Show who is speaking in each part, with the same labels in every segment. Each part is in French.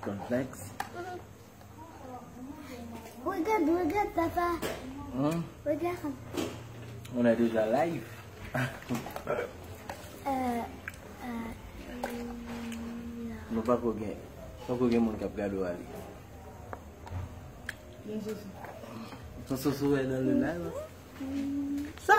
Speaker 1: Cornflakes.
Speaker 2: Regarde, papa. Regarde.
Speaker 1: On est déjà live. Nous pas qu'on gagne. Pas qu'on gagne mon cap gado ali. Ton soso est dans le live. Ça.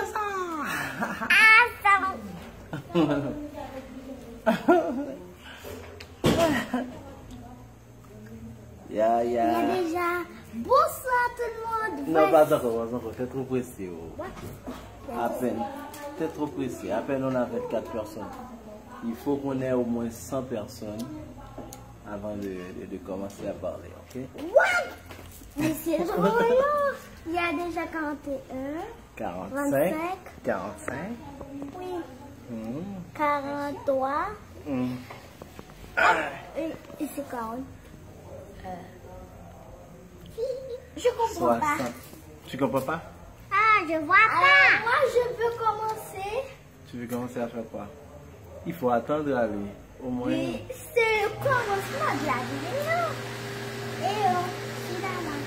Speaker 2: Il y a déjà bonsoir tout le monde.
Speaker 1: Non, pas encore. T'es trop pressé. À peine. T'es trop pressé. À peine on a 24 personnes. Il faut qu'on ait au moins 100 personnes avant de commencer à parler, ok?
Speaker 2: What? Mais c'est trop long. Il y a déjà 41.
Speaker 1: 45. 45.
Speaker 2: Oui. 43. Et c'est 40. Je comprends pas.
Speaker 1: Tu comprends pas?
Speaker 2: Ah, je vois pas. Moi, je peux commencer.
Speaker 1: Tu veux commencer à faire quoi? Il faut attendre à lui. Au moins.
Speaker 2: Mais c'est le commencement de la vidéo. Et finalement.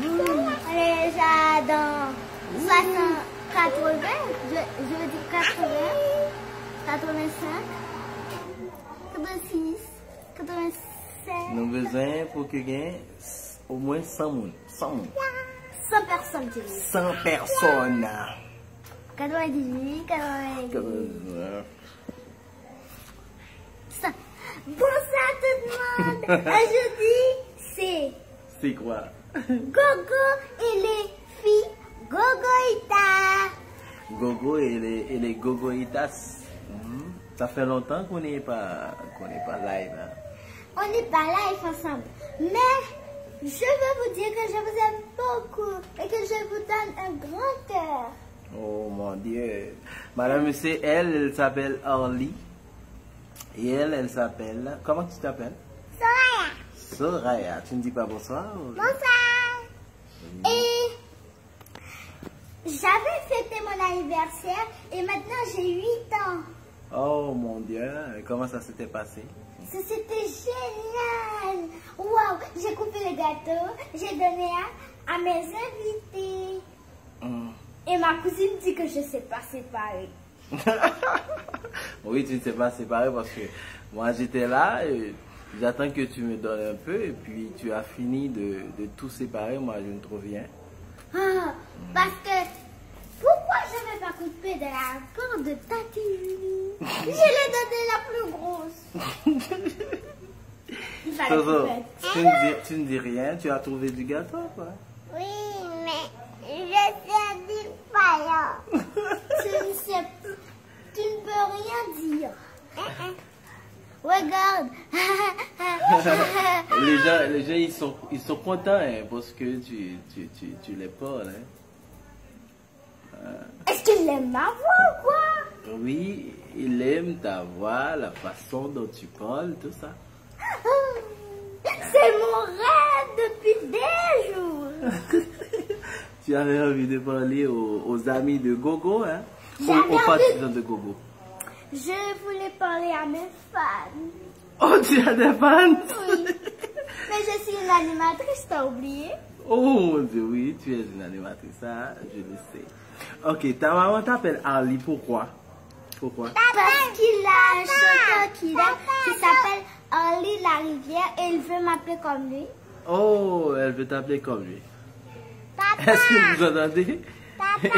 Speaker 2: On est déjà dans 80, je veux dire 80, 85, 86, 87.
Speaker 1: Nous avons besoin pour que gagne au moins 100 moun. 100
Speaker 2: personnes, tu dis.
Speaker 1: 100 personnes.
Speaker 2: 98, 99.
Speaker 1: 99.
Speaker 2: 100. Bonsoir tout le monde. Aujourd'hui,
Speaker 1: C'est quoi?
Speaker 2: Gogo et les filles Gogoïta.
Speaker 1: Gogo et les Gogoïtas. Ça fait longtemps qu'on n'est pas live. Hein?
Speaker 2: On n'est pas live ensemble. Mais je veux vous dire que je vous aime beaucoup et que je vous donne un grand cœur.
Speaker 1: Oh mon Dieu. Madame, monsieur, elle s'appelle Orly. Et elle s'appelle... Comment tu t'appelles?
Speaker 2: Soraya.
Speaker 1: Soraya. Tu ne dis pas bonsoir?
Speaker 2: Bonsoir. Et j'avais fêté mon anniversaire et maintenant j'ai 8 ans.
Speaker 1: Oh mon Dieu. Comment ça s'était passé?
Speaker 2: C'était génial. Waouh. J'ai coupé le gâteau. J'ai donné à mes invités. Et ma cousine dit que je ne sais pas séparer.
Speaker 1: Oui, tu ne sais pas séparer parce que moi j'étais là, j'attends que tu me donnes un peu et puis tu as fini de tout séparer, moi je ne te reviens.
Speaker 2: Ah, parce que pourquoi je ne vais pas couper de la corde de Tati Julie? Je l'ai donné la plus grosse.
Speaker 1: Soso, tu ne dis rien, tu as trouvé du gâteau quoi?
Speaker 2: Oui, mais je sais dire pas là. Tu ne peux rien dire. Regarde.
Speaker 1: les gens ils sont contents hein, parce que tu les parles. Hein.
Speaker 2: Est-ce qu'il aime ma voix ou quoi?
Speaker 1: Oui, il aime ta voix, la façon dont tu parles, tout ça.
Speaker 2: C'est mon rêve depuis des jours.
Speaker 1: Tu avais envie de parler aux amis de Gogo, hein? Aux partisans de Gogo.
Speaker 2: Je voulais parler à mes fans.
Speaker 1: Oh, tu as des fans?
Speaker 2: Oui. Mais je suis une animatrice, t'as oublié?
Speaker 1: Oh mon Dieu, oui, tu es une animatrice, ça, je le sais. Ok, ta maman t'appelle Ali, pourquoi? Pourquoi?
Speaker 2: Parce qu'il a un chanteur qui s'appelle Ali La Rivière et il veut m'appeler comme lui.
Speaker 1: Oh, elle veut t'appeler comme lui.
Speaker 2: Papa.
Speaker 1: Est-ce que vous entendez?
Speaker 2: Papa.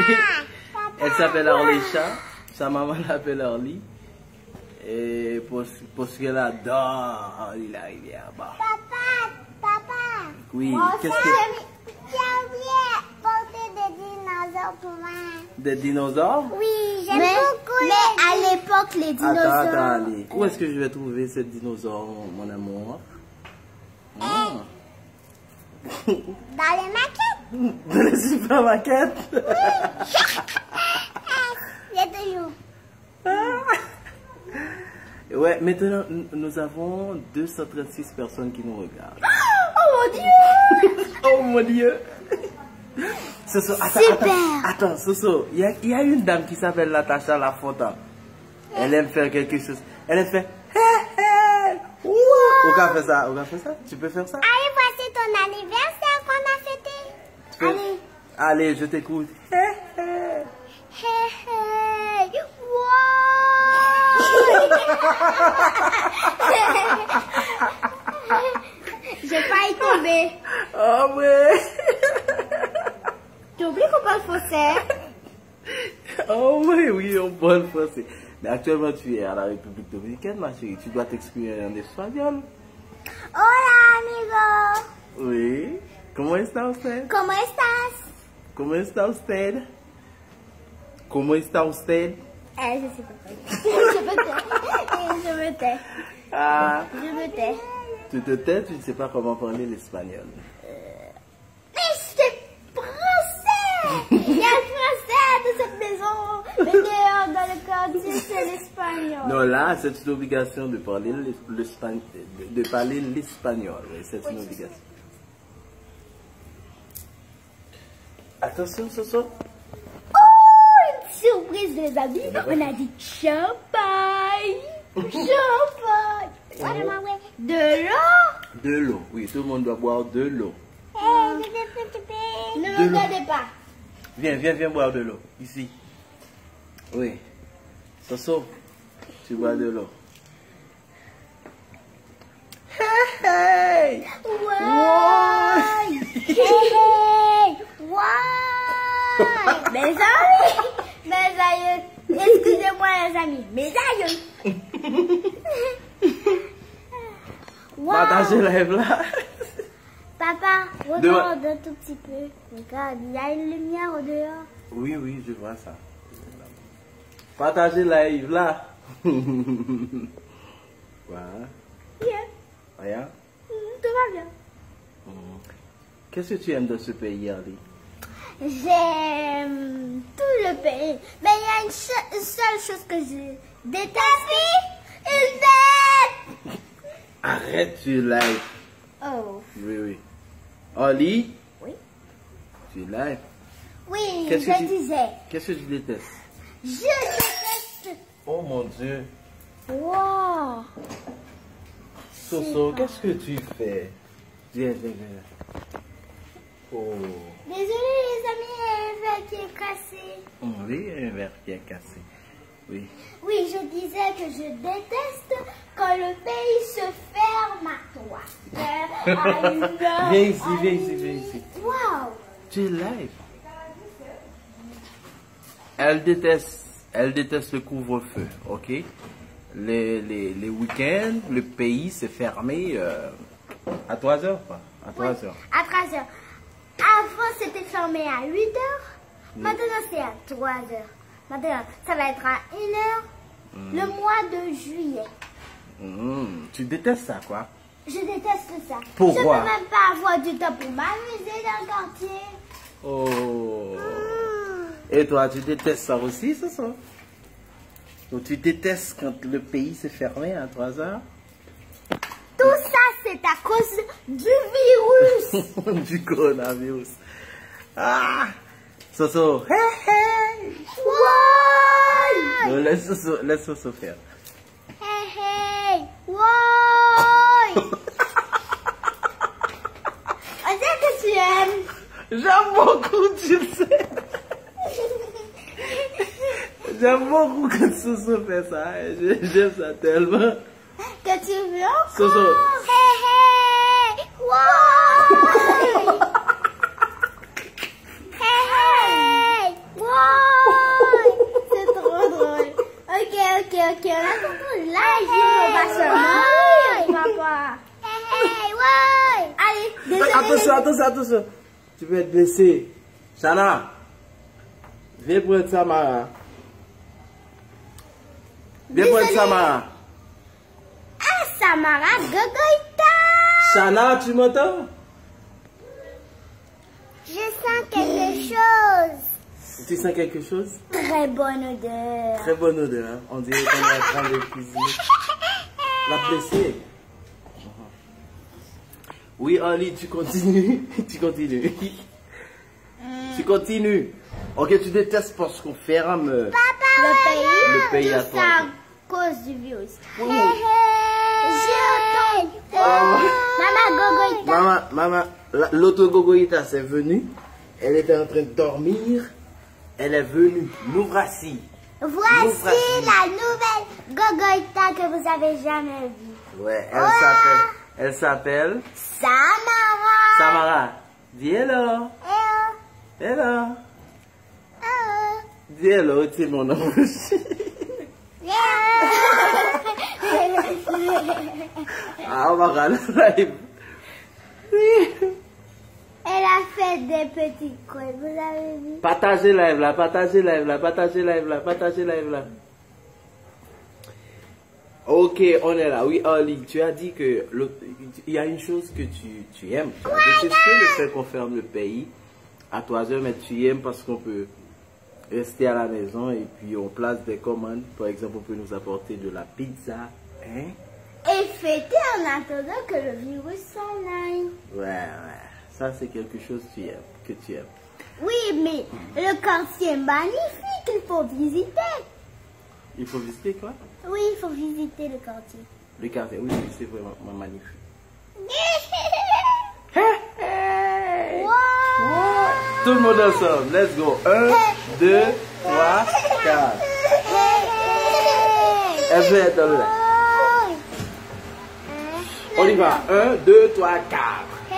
Speaker 1: Elle s'appelle Orlisha, sa maman l'appelle Orly. Et parce qu'elle adore Orly La Rivière. Bah.
Speaker 2: Papa.
Speaker 1: Oui, qu'est-ce que...
Speaker 2: J'ai oublié porter des dinosaures pour moi.
Speaker 1: Des dinosaures?
Speaker 2: Oui, j'aime beaucoup mais à l'époque, les dinosaures...
Speaker 1: Attends, allez. Où est-ce que je vais trouver ces dinosaures, mon amour?
Speaker 2: Dans les maquettes.
Speaker 1: Dans les supermarkets?
Speaker 2: J'ai toujours.
Speaker 1: Ouais, maintenant, nous avons 236 personnes qui nous regardent.
Speaker 2: Oh mon Dieu!
Speaker 1: Oh mon Dieu! Soso,
Speaker 2: Super.
Speaker 1: attends, Soso, il y a une dame qui s'appelle Natacha Lafontaine. Elle aime faire quelque chose. Elle aime faire. Wow. On va faire ça, Tu peux faire ça?
Speaker 2: Allez, voici ton anniversaire qu'on a fêté. Allez.
Speaker 1: Allez, je t'écoute.
Speaker 2: Hey, J'ai failli tomber.
Speaker 1: Oh ouais.
Speaker 2: Tu oublies qu'on parle français?
Speaker 1: Oh oui, on parle français. Mais actuellement, tu es à la République Dominicaine, ma chérie. Tu dois t'exprimer en espagnol.
Speaker 2: Hola, amigo.
Speaker 1: Oui. ¿Cómo está usted?
Speaker 2: ¿Cómo estás?
Speaker 1: ¿Cómo está usted? ¿Cómo está usted?
Speaker 2: Je sais pas. Je me tais.
Speaker 1: Ah,
Speaker 2: Je me tais.
Speaker 1: tu te tais, tu ne sais pas comment parler l'espagnol.
Speaker 2: Mais c'est français. Il y a le français dans cette maison. Mais dehors, dans le quartier, c'est l'espagnol.
Speaker 1: Non, là, c'est une obligation de parler l'espagnol. Oui, c'est une obligation. Attention, Soso.
Speaker 2: Surprise les amis, on a dit champagne. Champagne. De l'eau.
Speaker 1: De l'eau, oui, tout le monde doit boire de l'eau.
Speaker 2: Ne me regardez pas.
Speaker 1: Viens boire de l'eau, ici. Oui. Soso, tu bois de l'eau. Hey!
Speaker 2: Ouais. Hey! Ouais. Mes amis, excusez-moi les amis, mes aïeux. Wow.
Speaker 1: Partagez la là.
Speaker 2: Papa, regarde un tout petit peu. Regarde, il y a une lumière au dehors.
Speaker 1: Oui, je vois ça. Partagez la là. Voilà.
Speaker 2: Bien.
Speaker 1: Rien.
Speaker 2: Tout va bien.
Speaker 1: Qu'est-ce que tu aimes de ce pays, Ali?
Speaker 2: J'aime tout le pays. Mais il y a une seule chose que je déteste. Une bête.
Speaker 1: Arrête, tu live.
Speaker 2: Oh.
Speaker 1: Oui. Ali?
Speaker 2: Oui.
Speaker 1: Tu live.
Speaker 2: Oui,
Speaker 1: Qu'est-ce que
Speaker 2: je
Speaker 1: tu-
Speaker 2: disais.
Speaker 1: Qu'est-ce que tu détestes?
Speaker 2: Je déteste.
Speaker 1: Oh mon Dieu.
Speaker 2: Wow.
Speaker 1: Soso, qu'est-ce que tu fais? Viens. Oh.
Speaker 2: Désolée les amis, il y a un verre qui est cassé.
Speaker 1: Oui, un verre qui est cassé. Oui.
Speaker 2: Oui, je disais que je déteste quand le pays se ferme à toi.
Speaker 1: Viens ici.
Speaker 2: Wow.
Speaker 1: Tu es live. Elle déteste le couvre-feu, ok? Les week-ends, le pays s'est fermé à 3 heures, quoi. À 3 heures.
Speaker 2: À 3 heures. Avant, c'était fermé à 8 heures. Maintenant, c'est à 3 heures. Maintenant, ça va être à 1 heure le mois de juillet.
Speaker 1: Tu détestes ça, quoi?
Speaker 2: Je déteste ça.
Speaker 1: Pourquoi?
Speaker 2: Je ne peux même pas avoir du temps pour m'amuser dans le quartier.
Speaker 1: Oh. Et toi, tu détestes ça aussi, c'est ça? Donc, tu détestes quand le pays s'est fermé à 3 heures?
Speaker 2: Tout ça, c'est à cause du virus.
Speaker 1: Du coronavirus. Ah! Soso. Hey!
Speaker 2: Ouais.
Speaker 1: Non, laisse Soso faire.
Speaker 2: Hey. Ouais. On dirait que tu aimes.
Speaker 1: J'aime beaucoup, tu le sais. J'aime beaucoup quand Soso fait ça. J'aime ça tellement.
Speaker 2: Que tu veux encore?
Speaker 1: Soso.
Speaker 2: Hey. Ouais. Hey. Ouais. C'est trop drôle. Ok. On attend ton live. On va se marier, papa. Hey. Ouais. Allez, désolé.
Speaker 1: Attention. Tu peux être blessé. Shana, viens prendre Samara. Viens prendre Samara.
Speaker 2: Ah, Samara Gogoïta.
Speaker 1: Shana, tu m'entends?
Speaker 2: Je sens quelque chose.
Speaker 1: Tu sens quelque chose?
Speaker 2: Très bonne odeur.
Speaker 1: Très bonne odeur. Hein? On dirait qu'on est en train de cuisiner. La blessée. Oui, Ali, tu continues. Tu continues. Ok, tu détestes parce qu'on ferme
Speaker 2: Le pays
Speaker 1: à
Speaker 2: tout
Speaker 1: toi.
Speaker 2: ça à cause du virus.
Speaker 1: Oui.
Speaker 2: J'ai entendu. Maman,
Speaker 1: Maman, l'autre Gogoïta c'est venu. Elle était en train de dormir. Elle est venue. Nous voici.
Speaker 2: voici la nouvelle Gogoïta que vous avez jamais vue.
Speaker 1: Ouais, elle s'appelle
Speaker 2: Samara.
Speaker 1: Samara. Dis hello. Hello. Dis hello, c'est mon nom. Ah, on va regarder live.
Speaker 2: Elle a fait des petits coins, vous avez vu?
Speaker 1: Partagez live là, partagez live là, partagez live là, partagez live là. Ok, on est là. Oui, Ali, tu as dit que il y a une chose que tu aimes. Tu as détesté le fait qu'on ferme le pays à 3 heures, mais tu aimes parce qu'on peut rester à la maison et puis on place des commandes. Par exemple, on peut nous apporter de la pizza. Hein?
Speaker 2: Et fêter en attendant que le virus s'en aille.
Speaker 1: Ouais. Ça, c'est quelque chose que tu aimes.
Speaker 2: Oui, mais le quartier est magnifique, il faut visiter.
Speaker 1: Il faut visiter quoi?
Speaker 2: Oui, il faut visiter le quartier.
Speaker 1: Le quartier, oui, c'est vraiment magnifique.
Speaker 2: Wow.
Speaker 1: Tout le monde ensemble, let's go. 1, 2, 3, 4. Elle veut être là. On y va. 1, 2, 3, 4.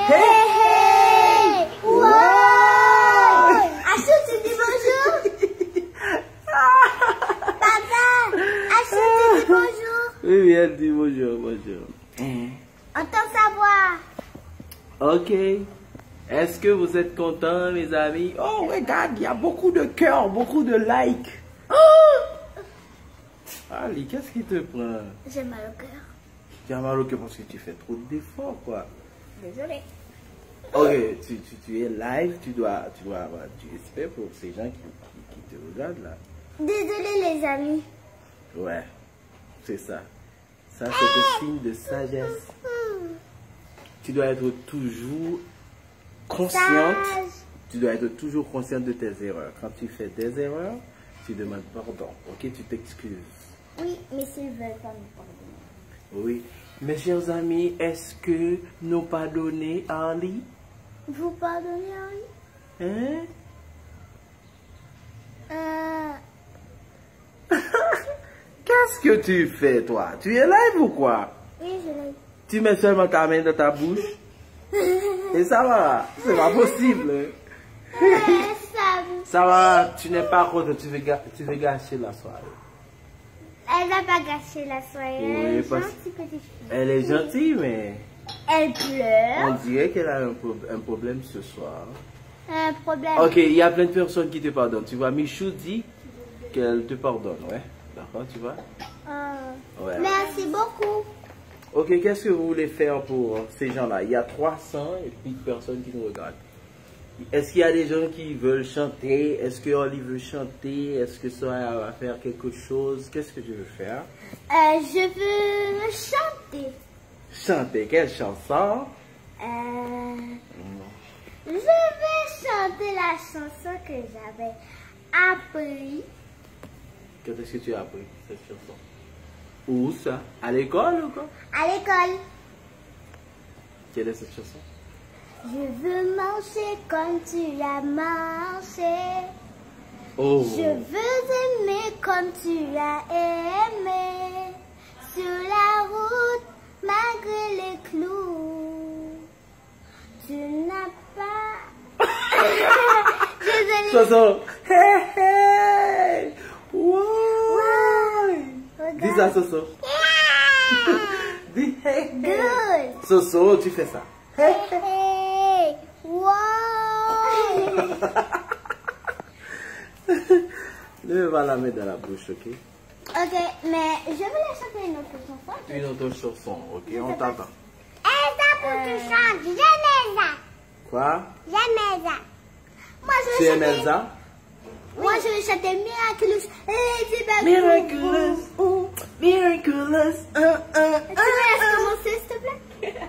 Speaker 2: Hey! Wow! Achou, tu dis bonjour? Papa, Achou, tu dis bonjour?
Speaker 1: Oui, elle dit bonjour.
Speaker 2: Entends sa voix.
Speaker 1: Ok. Est-ce que vous êtes contents, mes amis? Oh, regarde, il y a beaucoup de cœurs, beaucoup de likes. Oh! Ali, qu'est-ce qui te prend?
Speaker 2: J'ai mal au cœur.
Speaker 1: Tu as mal au cœur parce que tu fais trop d'efforts, quoi.
Speaker 2: Désolée.
Speaker 1: Ok, tu es live, tu dois avoir du respect pour ces gens qui te regardent là.
Speaker 2: Désolée, les amis.
Speaker 1: Ouais, c'est ça. Ça, c'est un signe de sagesse. Tu dois être toujours consciente.
Speaker 2: Sage.
Speaker 1: Tu dois être toujours consciente de tes erreurs. Quand tu fais des erreurs, tu demandes pardon. Ok, tu t'excuses.
Speaker 2: Oui, mais s'ils veulent pas nous pardonner.
Speaker 1: Oui. Mes chers amis, est-ce que nous pardonnez Ali?
Speaker 2: Vous pardonnez, Henri?
Speaker 1: Hein? Qu'est-ce que tu fais, toi? Tu es live ou quoi?
Speaker 2: Oui, je l'ai.
Speaker 1: Tu mets seulement ta main dans ta bouche? Et ça va? C'est pas possible. Ça va, tu n'es pas content, tu veux gâcher la soirée.
Speaker 2: Elle n'a pas gâché la soirée.
Speaker 1: Oui,
Speaker 2: Elle est
Speaker 1: parce-
Speaker 2: gentille, petite fille.
Speaker 1: Elle est gentille, mais
Speaker 2: Elle pleure.
Speaker 1: on dirait qu'elle a un problème ce soir.
Speaker 2: Un problème.
Speaker 1: Ok, il y a plein de personnes qui te pardonnent. Tu vois, Michou dit qu'elle te pardonne, ouais. D'accord, tu vois? Ouais.
Speaker 2: Merci beaucoup.
Speaker 1: Ok, qu'est-ce que vous voulez faire pour ces gens-là? Il y a 300 et puis personnes qui nous regardent. Est-ce qu'il y a des gens qui veulent chanter? Est-ce que Oli veut chanter? Est-ce que ça va faire quelque chose? Qu'est-ce que tu veux faire?
Speaker 2: Je veux chanter.
Speaker 1: Chanter quelle chanson?
Speaker 2: Je vais chanter la chanson que j'avais appris
Speaker 1: Quand est-ce que tu as appris cette chanson? Où ça? À l'école ou quoi?
Speaker 2: à l'école.
Speaker 1: Quelle est cette chanson?
Speaker 2: Je veux marcher comme tu as marché.
Speaker 1: Oh!
Speaker 2: Je veux aimer comme tu as aimé. Sur la route, malgré les clous. Tu n'as pas... Désolée.
Speaker 1: Soso! Hey, hey! Wow!
Speaker 2: Regarde.
Speaker 1: Dis ça, Soso. Dis hey, hey!
Speaker 2: Good.
Speaker 1: Soso, tu fais ça. Hey, hey!
Speaker 2: Hey. Wow.
Speaker 1: Ne va la mettre dans la bouche, ok?
Speaker 2: Ok, mais je voulais chanter une autre chanson.
Speaker 1: Une autre chanson, ok? On t'entend.
Speaker 2: Elsa, pour que tu chantes. J'aime Elsa.
Speaker 1: Quoi?
Speaker 2: J'aime Elsa. Moi, je
Speaker 1: Tu
Speaker 2: vais
Speaker 1: aimes
Speaker 2: chanter...
Speaker 1: Elsa?
Speaker 2: Moi, je vais chanter Miraculous.
Speaker 1: Miraculous, oh, miraculous,
Speaker 2: Tu me laisses commencer, s'il te plaît?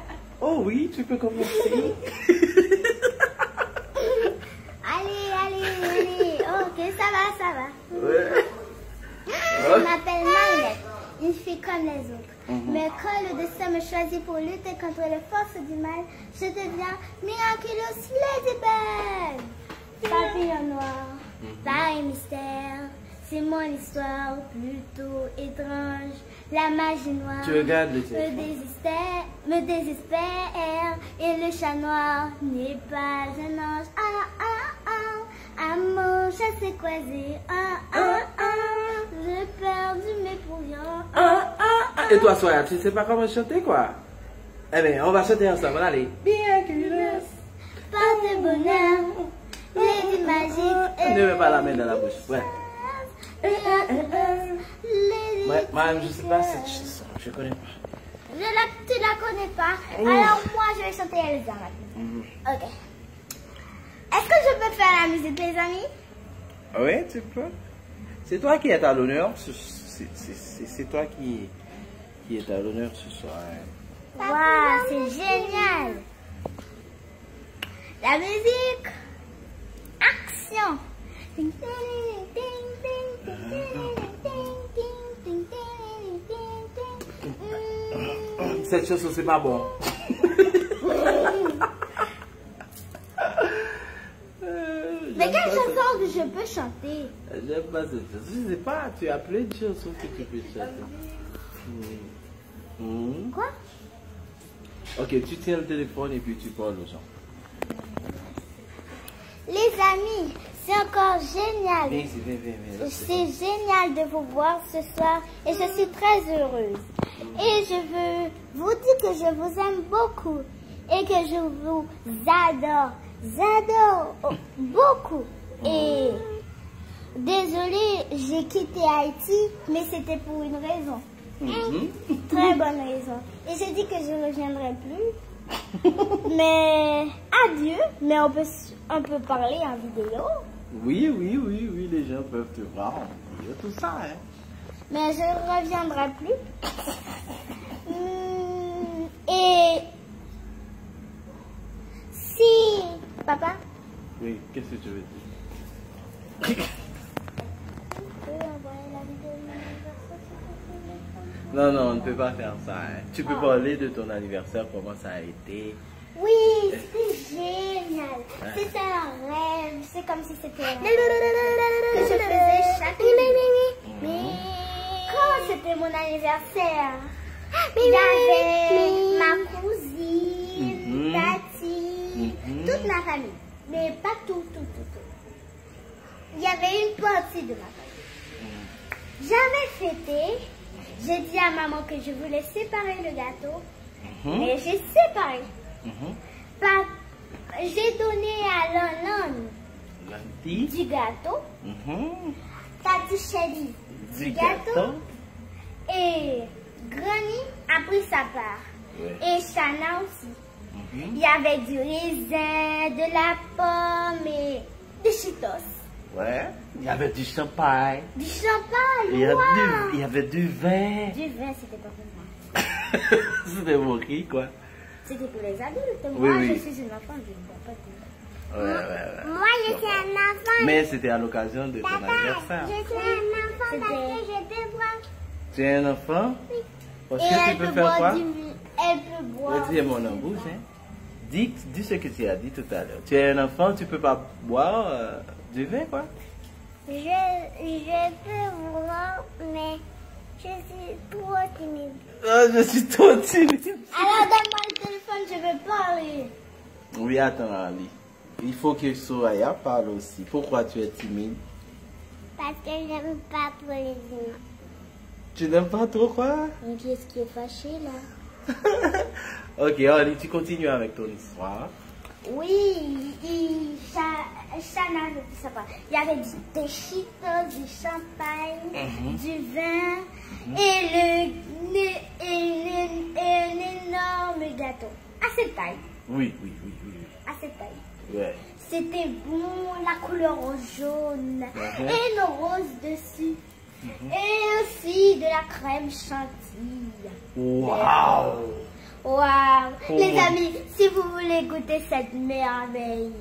Speaker 1: Oh oui, tu peux commencer.
Speaker 2: Allez, Je m'appelle Marinette, une fille comme les autres. Mais quand le destin me choisit pour lutter contre les forces du mal, je deviens Miraculous Ladybug. Papillon noir, pareil mystère, c'est mon histoire plutôt étrange. La magie noire me désespère et le chat noir n'est pas un ange. Amour, chassé croisé, j'ai perdu mes pourrions.
Speaker 3: Et toi, Soya, tu sais pas comment chanter quoi? Eh bien, on va chanter ensemble, allez. Miraculous.
Speaker 2: Pas de bonheur, Lady magique.
Speaker 3: Ne mets pas la main dans la bouche, ouais. Moi, je sais pas cette chanson, je connais pas.
Speaker 2: Tu la connais pas? Alors moi, je vais chanter Elsa maintenant. Ok. Est-ce que je peux faire la musique, les amis?
Speaker 3: Oui, tu peux. C'est toi qui es à l'honneur. C'est toi qui est à l'honneur ce soir.
Speaker 2: Waouh, c'est génial. La musique. Action.
Speaker 3: Cette chanson, c'est pas bon.
Speaker 2: Mais quelle chanson que je peux chanter?
Speaker 3: J'aime pas cette chanson. Je sais pas, tu as plein de chansons que tu peux chanter.
Speaker 2: Quoi?
Speaker 3: Ok, tu tiens le téléphone et puis tu parles aux gens.
Speaker 2: Les amis, c'est encore génial.
Speaker 3: Viens ici, viens.
Speaker 2: C'est génial de vous voir ce soir et je suis très heureuse. Et je veux vous dire que je vous aime beaucoup et que je vous adore. J'adore beaucoup. Et désolée, j'ai quitté Haïti, mais c'était pour une raison. Très bonne raison. Et j'ai dit que je ne reviendrai plus. Mais adieu. Mais on peut parler en vidéo.
Speaker 3: Oui, les gens peuvent te voir en vidéo, tout ça. Hein.
Speaker 2: Mais je ne reviendrai plus. Et si... Papa?
Speaker 3: Oui, qu'est-ce que tu veux dire? Non, on ne peut pas faire ça. Hein. Tu peux parler de ton anniversaire, comment ça a été.
Speaker 2: Oui, c'était génial. C'était un rêve. C'est comme si c'était un rêve que je faisais chaque année. Mais quand c'était mon anniversaire, il y avait ma cousine, Tati, toute ma famille. Mais pas tout. Il y avait une partie de ma famille. J'avais fêté. J'ai dit à maman que je voulais séparer le gâteau. Mais j'ai séparé. J'ai donné à Lanan du gâteau. Tati Chéri du gâteau. Et Granny a pris sa part. Et Shana aussi. Il y avait du raisin, de la pomme et des Cheetos.
Speaker 3: Ouais, il y avait du champagne.
Speaker 2: Du champagne,
Speaker 3: Il y avait du vin.
Speaker 2: Du vin, c'était pas pour moi.
Speaker 3: C'était pour qui, quoi?
Speaker 2: C'était pour les adultes. Moi, je suis une enfant, je ne dois pas dire.
Speaker 3: Ouais.
Speaker 2: Moi, je suis un enfant.
Speaker 3: Mais c'était à l'occasion de ton anniversaire.
Speaker 2: Je suis un enfant parce que je peux boire.
Speaker 3: Tu es un enfant?
Speaker 2: Oui.
Speaker 3: Parce que tu peux faire quoi?
Speaker 2: Elle peut boire.
Speaker 3: Dis mon nom bouge, hein? Dis ce que tu as dit tout à l'heure. Tu es un enfant, tu peux pas boire du vin, quoi?
Speaker 2: Je peux boire, mais je suis trop timide.
Speaker 3: Je suis trop timide.
Speaker 2: Alors, donne-moi le téléphone, je veux parler.
Speaker 3: Oui, attends, Ali. Il faut que Soraya parle aussi. Pourquoi tu es timide?
Speaker 2: Parce que j'aime pas trop les humains.
Speaker 3: Tu n'aimes pas trop quoi?
Speaker 2: Mais qu'est-ce qui est fâché là?
Speaker 3: Ok, Ali, tu continues avec ton histoire.
Speaker 2: Oui, Shana, je sais pas. Il y avait des Cheetos, du champagne, du vin et un énorme gâteau. À cette taille.
Speaker 3: Oui.
Speaker 2: À cette taille.
Speaker 3: Ouais.
Speaker 2: C'était bon, la couleur jaune et le rose dessus. Et aussi de la crème chantilly.
Speaker 3: Waouh!
Speaker 2: Waouh! Les amis, si vous voulez goûter cette merveille,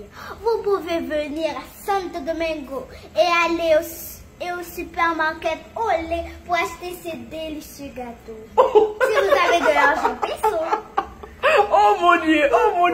Speaker 2: vous pouvez venir à Santo Domingo et aller et au supermarché Olé pour acheter ces délicieux gâteaux. Si vous avez de l'argent, peso.
Speaker 3: Oh mon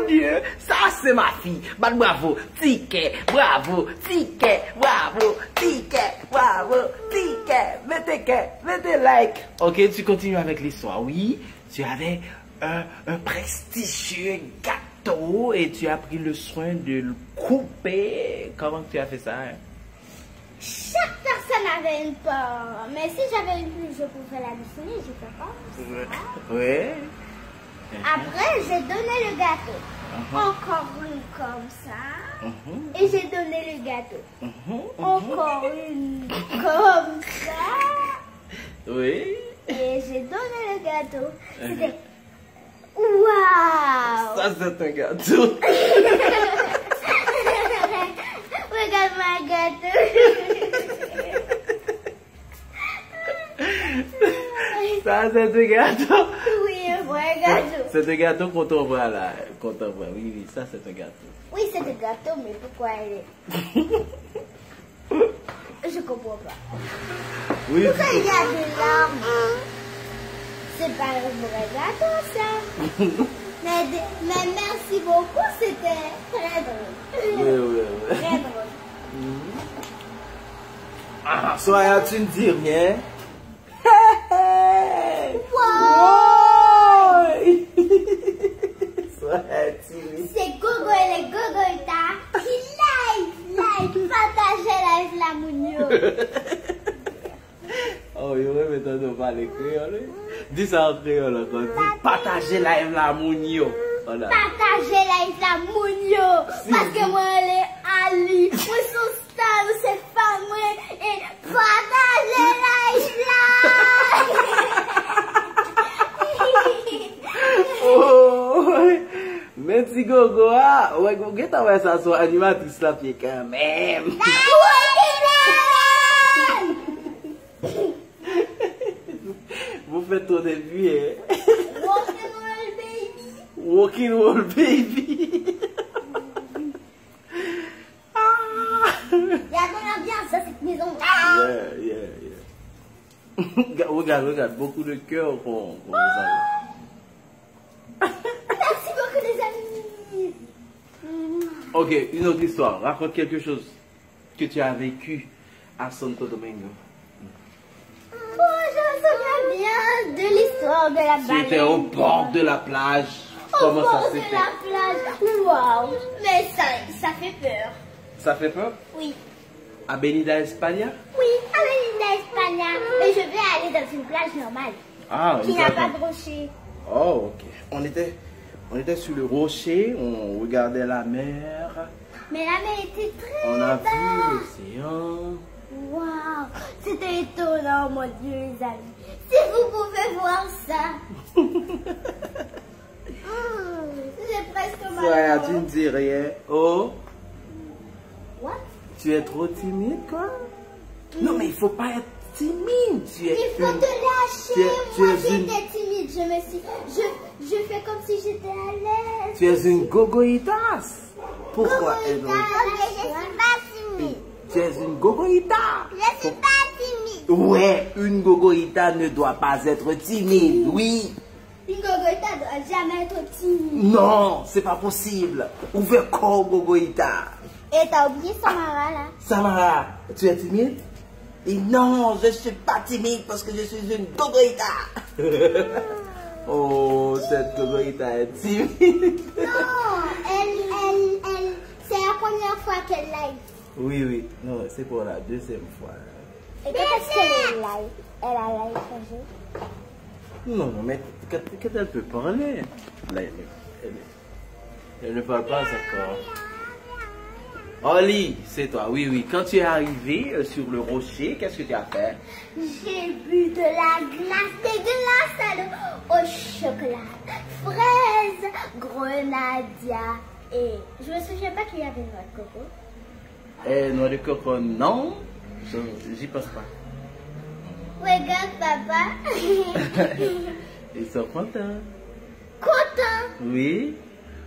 Speaker 3: Dieu, ça c'est ma fille. Bah, bravo, ticket, bravo, ticket, bravo, ticket, bravo, ticket. Mettez like. Ok, tu continues avec l'histoire. Oui, tu avais un prestigieux gâteau et tu as pris le soin de le couper. Comment tu as fait ça? Hein?
Speaker 2: Chaque personne avait une part, mais si j'avais une plus, je pouvais la dessiner, je peux pas.
Speaker 3: Ouais.
Speaker 2: Après, j'ai donné le gâteau. Encore une comme ça. Et j'ai donné le gâteau. Encore une comme ça.
Speaker 3: Oui.
Speaker 2: Et j'ai donné le gâteau. C'était... Waouh!
Speaker 3: Ça, c'est un gâteau.
Speaker 2: Regarde ma gâteau.
Speaker 3: Ça, c'est un gâteau.
Speaker 2: Oui, un vrai gâteau.
Speaker 3: C'est un gâteau qu'on t'envoie là. Qu'on t'envoie. Oui, ça, c'est un gâteau.
Speaker 2: Oui, c'est un gâteau, mais pourquoi elle est... Je comprends pas.
Speaker 3: Oui.
Speaker 2: Pourquoi il y a des larmes? C'est pas un vrai gâteau, ça. mais merci beaucoup, c'était très drôle.
Speaker 3: Oui.
Speaker 2: Très drôle.
Speaker 3: Ah, Soraya, tu ne dis rien.
Speaker 2: Wow!
Speaker 3: Soraya, tu...
Speaker 2: C'est Gogo et les Gogoïta qui like, partager la mounio.
Speaker 3: Oh, il aurait méthode de parler créole. Dis ça en créole encore. Dis partager live la mounio. Voilà.
Speaker 2: Partager la mounio. Parce que moi, elle est Ali. Moi, son star, c'est femme. Et partager
Speaker 3: Oh, merci Gogo. Ouais, Gogo, t'as vu ça sur animatrice là, puis quand même. Vous faites ton début, hein?
Speaker 2: Rock'n'roll baby.
Speaker 3: Rock'n'roll baby.
Speaker 2: Il y a de l'ambiance dans cette maison.
Speaker 3: Yeah. Regarde, beaucoup de cœur qu'on vous a.
Speaker 2: Merci beaucoup les amis.
Speaker 3: Ok, une autre histoire. Raconte quelque chose que tu as vécu à Santo Domingo.
Speaker 2: Oh, je me souviens bien de l'histoire de la baleine.
Speaker 3: C'était au bord de la plage. Comment ça s'est fait?
Speaker 2: Au bord de la plage. Waouh. Mais ça fait peur.
Speaker 3: Ça fait peur?
Speaker 2: Oui.
Speaker 3: À Benida España?
Speaker 2: Oui, à Benida España. Mais je vais aller dans une plage normale.
Speaker 3: Ah,
Speaker 2: qui n'a pas de rocher.
Speaker 3: Oh, ok. On était sur le rocher, on regardait la mer.
Speaker 2: Mais la mer était très
Speaker 3: On a
Speaker 2: belle.
Speaker 3: vu l'océan.
Speaker 2: Waouh, c'était étonnant, mon Dieu, les amis. Si vous pouvez voir ça. J'ai presque mal.
Speaker 3: Soraya, tu ne dis rien. Oh,
Speaker 2: What?
Speaker 3: tu es trop timide, quoi? Non, mais il faut pas être timide. Tu es
Speaker 2: Il faut te lâcher.
Speaker 3: tu
Speaker 2: Moi,
Speaker 3: es une-
Speaker 2: j'étais timide. Je fais comme si j'étais à l'aise.
Speaker 3: Tu es une gogoïtas. Pourquoi
Speaker 2: Je
Speaker 3: est-ce
Speaker 2: suis pas timide.
Speaker 3: Tu es une gogoïta.
Speaker 2: Je suis pas timide.
Speaker 3: Ouais, une gogoïta ne doit pas être timide, oui.
Speaker 2: Une gogoïta doit jamais être timide.
Speaker 3: Non, c'est pas possible. Ouvre corps gogoïta.
Speaker 2: Et t'as oublié Samara là?
Speaker 3: Samara, tu es timide? Et non, je suis pas timide parce que je suis une gogoïta. Oh, cette gogoïta est timide.
Speaker 2: Non, elle, c'est la première fois qu'elle live.
Speaker 3: Oui. Non, c'est pour la deuxième fois.
Speaker 2: Et quand est-ce qu'elle est live? Elle a live changé?
Speaker 3: Non, mais quand elle peut parler, là, elle ne parle pas encore. Oli, c'est toi, oui. Quand tu es arrivé sur le rocher, qu'est-ce que tu as fait?
Speaker 2: J'ai bu de la glace, des glaces au chocolat, fraises, grenadia et je me souviens pas qu'il y avait noix de coco.
Speaker 3: Noix de coco, non, j'y pense pas.
Speaker 2: Regarde papa.
Speaker 3: Ils sont contents.
Speaker 2: Content.
Speaker 3: Oui.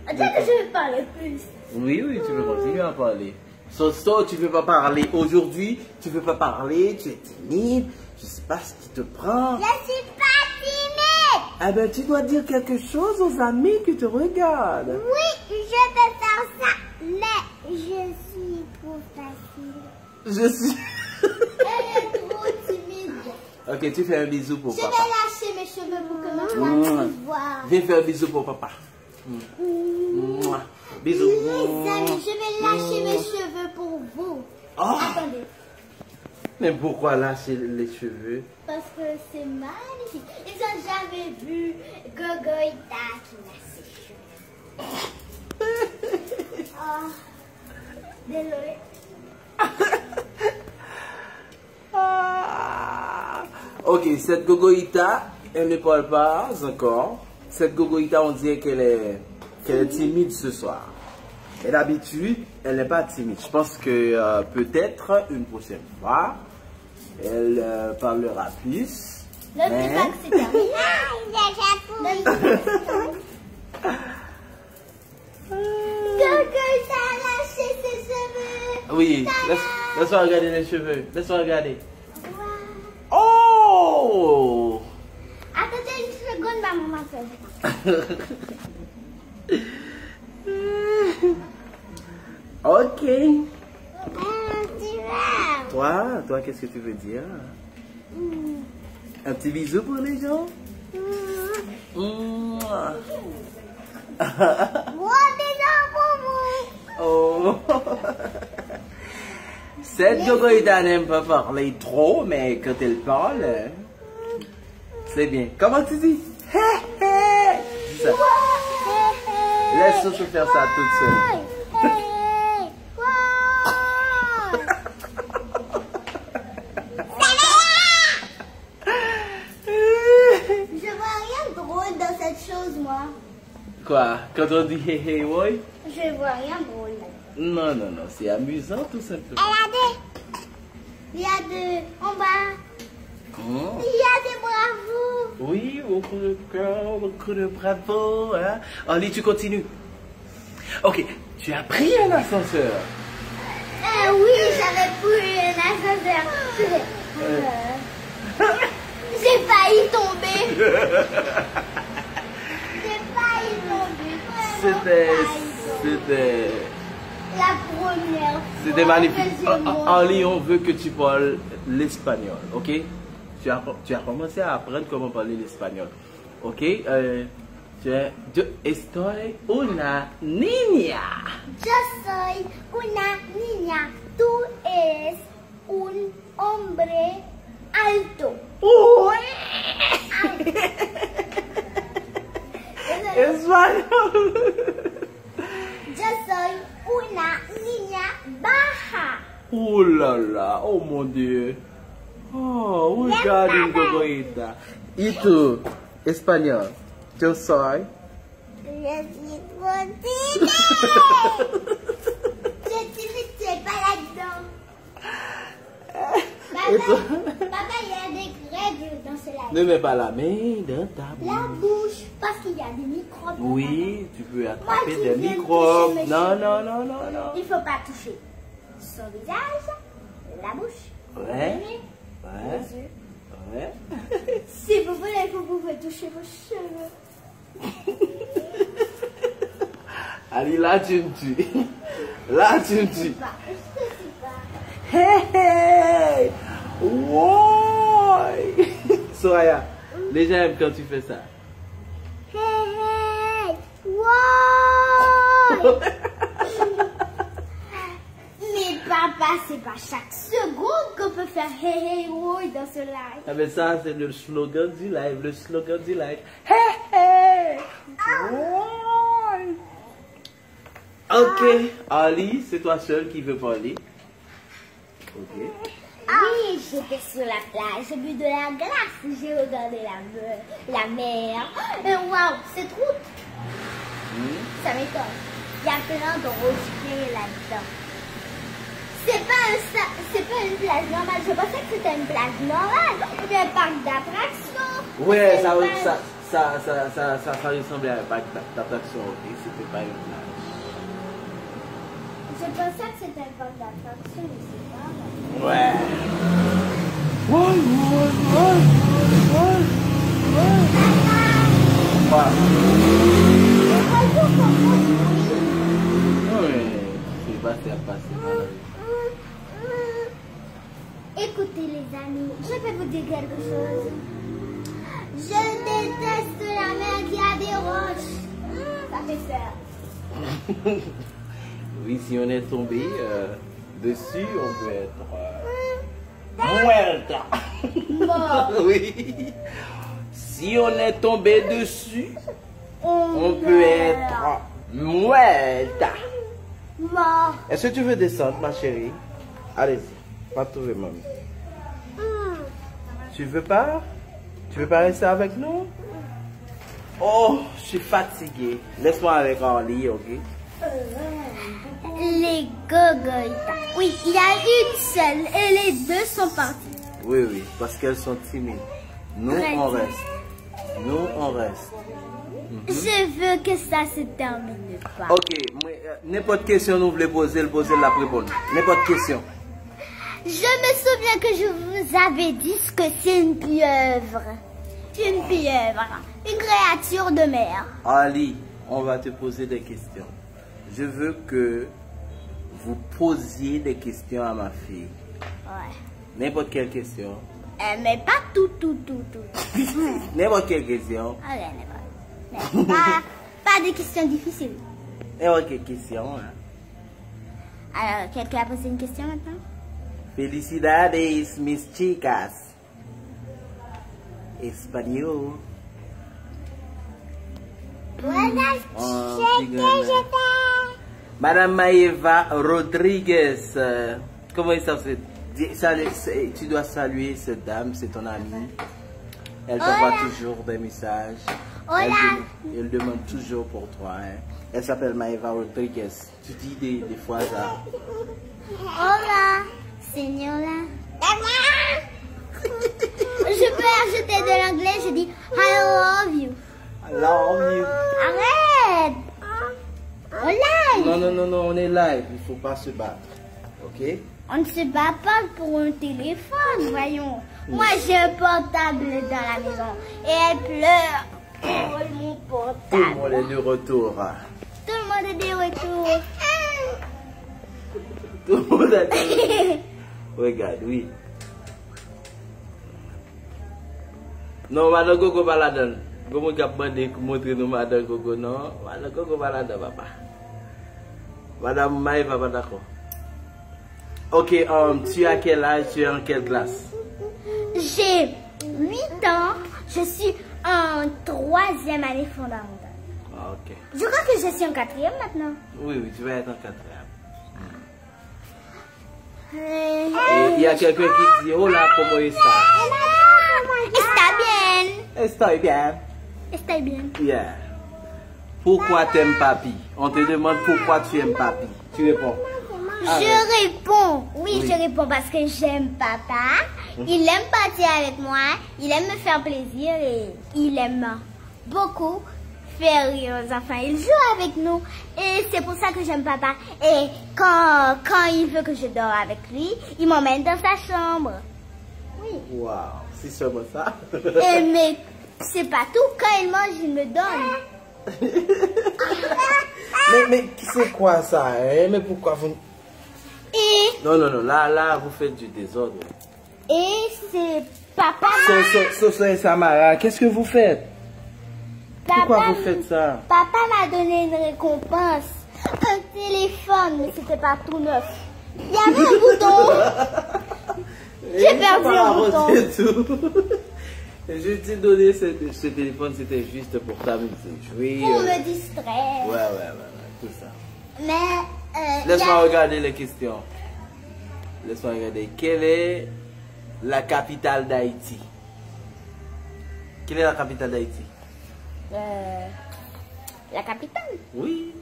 Speaker 2: Dis que je vais parler plus.
Speaker 3: Oui, tu peux continuer à parler.
Speaker 1: So, tu veux pas parler aujourd'hui, tu veux pas parler, tu es timide, je sais pas ce qui te prend.
Speaker 2: Je suis pas timide.
Speaker 1: Eh ben, tu dois dire quelque chose aux amis qui te regardent.
Speaker 2: Oui, je peux faire ça, mais je suis trop facile.
Speaker 1: Je suis...
Speaker 2: Elle est trop timide.
Speaker 1: Ok, tu fais un bisou pour
Speaker 2: Je
Speaker 1: papa.
Speaker 2: vais lâcher mes cheveux pour que ma femme puisse voir.
Speaker 1: Viens faire un bisou pour papa. Bisous.
Speaker 2: Les amis, je vais lâcher mes cheveux pour vous.
Speaker 1: Oh.
Speaker 2: Attendez.
Speaker 1: Mais pourquoi lâcher les cheveux?
Speaker 2: Parce que c'est magnifique. Ils ont jamais vu Gogo Ita qui lâche ses cheveux. Oh. Désolé.
Speaker 1: Ok, cette Gogoïta, elle ne parle pas encore. Cette Gogoïta, on dirait qu'elle est timide ce soir. Et d'habitude, elle n'est pas timide. Je pense que peut-être une prochaine fois, elle parlera plus.
Speaker 2: Ne dis pas que c'est terminé. Gogo Ita a lâché ses cheveux.
Speaker 1: Oui, laisse-moi regarder les cheveux. Laisse-moi regarder. Oh!
Speaker 2: Attendez une seconde, maman m'a fait.
Speaker 1: Ok.
Speaker 2: Tu vas.
Speaker 1: Toi, qu'est-ce que tu veux dire? Un petit bisou pour les gens?
Speaker 2: Moi, déjà pour vous.
Speaker 1: Oh. Cette Gogoïta n'aime pas parler trop, mais quand elle parle, c'est bien. Comment tu dis? Dis ça. Laisse se faire ça toute seule.
Speaker 2: Je vois rien de drôle dans cette chose, moi.
Speaker 1: Quoi? Quand on dit hey hey boy?
Speaker 2: Je vois rien de drôle.
Speaker 1: Non, c'est amusant tout simplement.
Speaker 2: Il y a des en bas.
Speaker 1: Oh.
Speaker 2: Il y a des bravos.
Speaker 1: Oui, beaucoup de bravo. Hein? Allez, tu continues. Ok, tu as pris un ascenseur.
Speaker 2: Oui, j'avais pris un ascenseur. J'ai failli tomber. J'ai failli tomber.
Speaker 1: C'était
Speaker 2: la première fois.
Speaker 1: C'était magnifique.
Speaker 2: que j'ai mangé.
Speaker 1: Ali, on veut que tu parles l'espagnol, ok? Tu as commencé à apprendre comment parler l'espagnol, ok? Yo estoy una niña.
Speaker 2: Yo soy una niña. Tú eres un hombre alto.
Speaker 1: Espagnol.
Speaker 2: Yo soy una niña baja.
Speaker 1: Oh là là, oh mon Dieu. Oh, regarde une Gogoïta. Et tú, espagnol. Yo soy.
Speaker 2: Je suis trop timide. Je suis timide, tu es pas là-dedans. Papa, il y a des règles dans ce live.
Speaker 1: Ne mets pas la main dans ta bouche.
Speaker 2: La bouche, parce qu'il y a des microbes.
Speaker 1: Oui, tu peux attraper
Speaker 2: Moi qui
Speaker 1: des
Speaker 2: viens de
Speaker 1: microbes.
Speaker 2: toucher mes
Speaker 1: Non,
Speaker 2: cheveux.
Speaker 1: non.
Speaker 2: Il faut pas toucher son visage, la bouche,
Speaker 1: Ouais.
Speaker 2: le nez,
Speaker 1: Ouais.
Speaker 2: les yeux.
Speaker 1: Ouais.
Speaker 2: Si vous voulez, vous pouvez toucher vos cheveux.
Speaker 1: Allez, là, tu me tues. Là, tu me tues.
Speaker 2: Bah, je sais pas.
Speaker 1: Hey, hey. Wow. Soraya, les gens aiment quand tu fais ça.
Speaker 2: Hey, hey, wow. Mais papa, c'est pas chaque seconde qu'on peut faire hey hey wow dans ce live.
Speaker 1: Ah mais ça, c'est le slogan du live. Le slogan du live. Hey, hey. Wow. Ok, Ali, c'est toi seul qui veut parler. Ok.
Speaker 2: Oui, j'étais sur la plage, j'ai bu de la glace, j'ai regardé la mer. Et waouh, c'est trop. Ça m'étonne. Il y a plein de rochers là-dedans. C'est pas une plage normale. Je pensais que c'était une plage normale. Ou bien un parc d'attractions.
Speaker 1: Ouais,
Speaker 2: C'est
Speaker 1: ça
Speaker 2: pas-
Speaker 1: ressemblait à un parc d'attraction, ok? C'était pas une plage.
Speaker 2: Je pensais que c'était un parc d'attraction, mais c'est pas.
Speaker 1: Ouais. C'est pas faire passer.
Speaker 2: Écoutez les amis, je vais vous dire quelque chose. Je déteste la mer qui a des roches. Ça fait peur.
Speaker 1: Oui, si on est tombé dessus, on peut être muerta.
Speaker 2: Mort.
Speaker 1: Oui. Si on est tombé dessus, on peut être muerta.
Speaker 2: Mort.
Speaker 1: Est-ce que tu veux descendre, ma chérie? Allez-y, va trouver mamie. Tu veux pas? Tu veux pas rester avec nous? Oh, je suis fatigué. Laisse-moi avec Orly, ok?
Speaker 2: Les gogoïtas. Oui, il y a une seule et les deux sont partis.
Speaker 1: Oui, oui, parce qu'elles sont timides. Nous, on reste. Nous, on reste.
Speaker 2: Je veux que ça se termine pas.
Speaker 1: Ok, n'importe question nous voulez poser, le poser la répondre. N'importe question.
Speaker 2: Je me souviens que je vous avais dit que c'est une pieuvre. Une pieuvre. Une créature de mer.
Speaker 1: Ali, on va te poser des questions. Je veux que vous posiez des questions à ma fille.
Speaker 2: Ouais.
Speaker 1: N'importe quelle question.
Speaker 2: Mais pas tout.
Speaker 1: N'importe quelle question.
Speaker 2: Ok, pas des questions difficiles.
Speaker 1: N'importe quelle question. Hein.
Speaker 2: Alors, quelqu'un a posé une question maintenant?
Speaker 1: Felicidades, mis chicas. Espagnol.
Speaker 2: Buenas
Speaker 1: Madame Maeva Rodriguez. Comment il s'appelle? Tu dois saluer cette dame, c'est ton amie. Elle t'envoie toujours des messages. Elle demande toujours pour toi. Hein. Elle s'appelle Maeva Rodriguez. Tu dis des fois ça.
Speaker 2: Hola, señora. Je peux ajouter de l'anglais, je dis I love you.
Speaker 1: I love you.
Speaker 2: Arrête. On live.
Speaker 1: Non, on est live. Il ne faut pas se battre. Ok?
Speaker 2: On ne se bat pas pour un téléphone, voyons. Moi, j'ai un portable dans la maison. Et elle pleure pour mon portable.
Speaker 1: Tout le monde est de retour.
Speaker 2: Tout le monde est de retour.
Speaker 1: Tout le monde est de retour. Regarde, oui. Non, madame Gogo pas là-dedans. Comment tu as demandé de montrer nous madame Gogo? Non, madame Gogo pas là-dedans, papa. Madame Maëva pas d'accord. Ok, tu as quel âge? Tu es en quelle classe?
Speaker 2: J'ai 8 ans. Je suis en 3e année fondamentale.
Speaker 1: Ah, ok.
Speaker 2: Je crois que je suis en 4e maintenant.
Speaker 1: Oui, tu vas être en 4e.
Speaker 2: Et
Speaker 1: Il y a quelqu'un qui dit, oh là, comment il está?
Speaker 2: Está bien.
Speaker 1: Estoy bien.
Speaker 2: Está bien.
Speaker 1: Yeah. Pourquoi t'aimes papi? On te demande pourquoi tu aimes papi. Tu réponds.
Speaker 2: Je réponds. Oui, je réponds parce que j'aime papa. Il aime partir avec moi. Il aime me faire plaisir et il aime beaucoup faire rire aux enfants. Il joue avec nous et c'est pour ça que j'aime papa. Et quand il veut que je dors avec lui, il m'emmène dans sa chambre. Oui.
Speaker 1: Waouh, c'est seulement ça.
Speaker 2: Mais c'est pas tout. Quand il mange, il me donne.
Speaker 1: mais c'est quoi ça? Hein? Mais pourquoi vous...
Speaker 2: Et,
Speaker 1: Non, là, vous faites du désordre.
Speaker 2: et c'est papa.
Speaker 1: Sosa Samara, qu'est-ce que vous faites? Pourquoi
Speaker 2: Papa,
Speaker 1: vous faites ça?
Speaker 2: Papa m'a donné une récompense. Un téléphone, mais c'était pas tout neuf. Il y avait un bouton. J'ai perdu un bouton.
Speaker 1: Je t'ai donné ce téléphone, c'était juste pour t'amuser. Jouer.
Speaker 2: Pour me distraire.
Speaker 1: Ouais, tout ça.
Speaker 2: Mais
Speaker 1: Laisse-moi regarder les questions. Laisse-moi regarder. Quelle est la capitale d'Haïti? Quelle est la capitale d'Haïti?
Speaker 2: la capitale.
Speaker 1: Oui.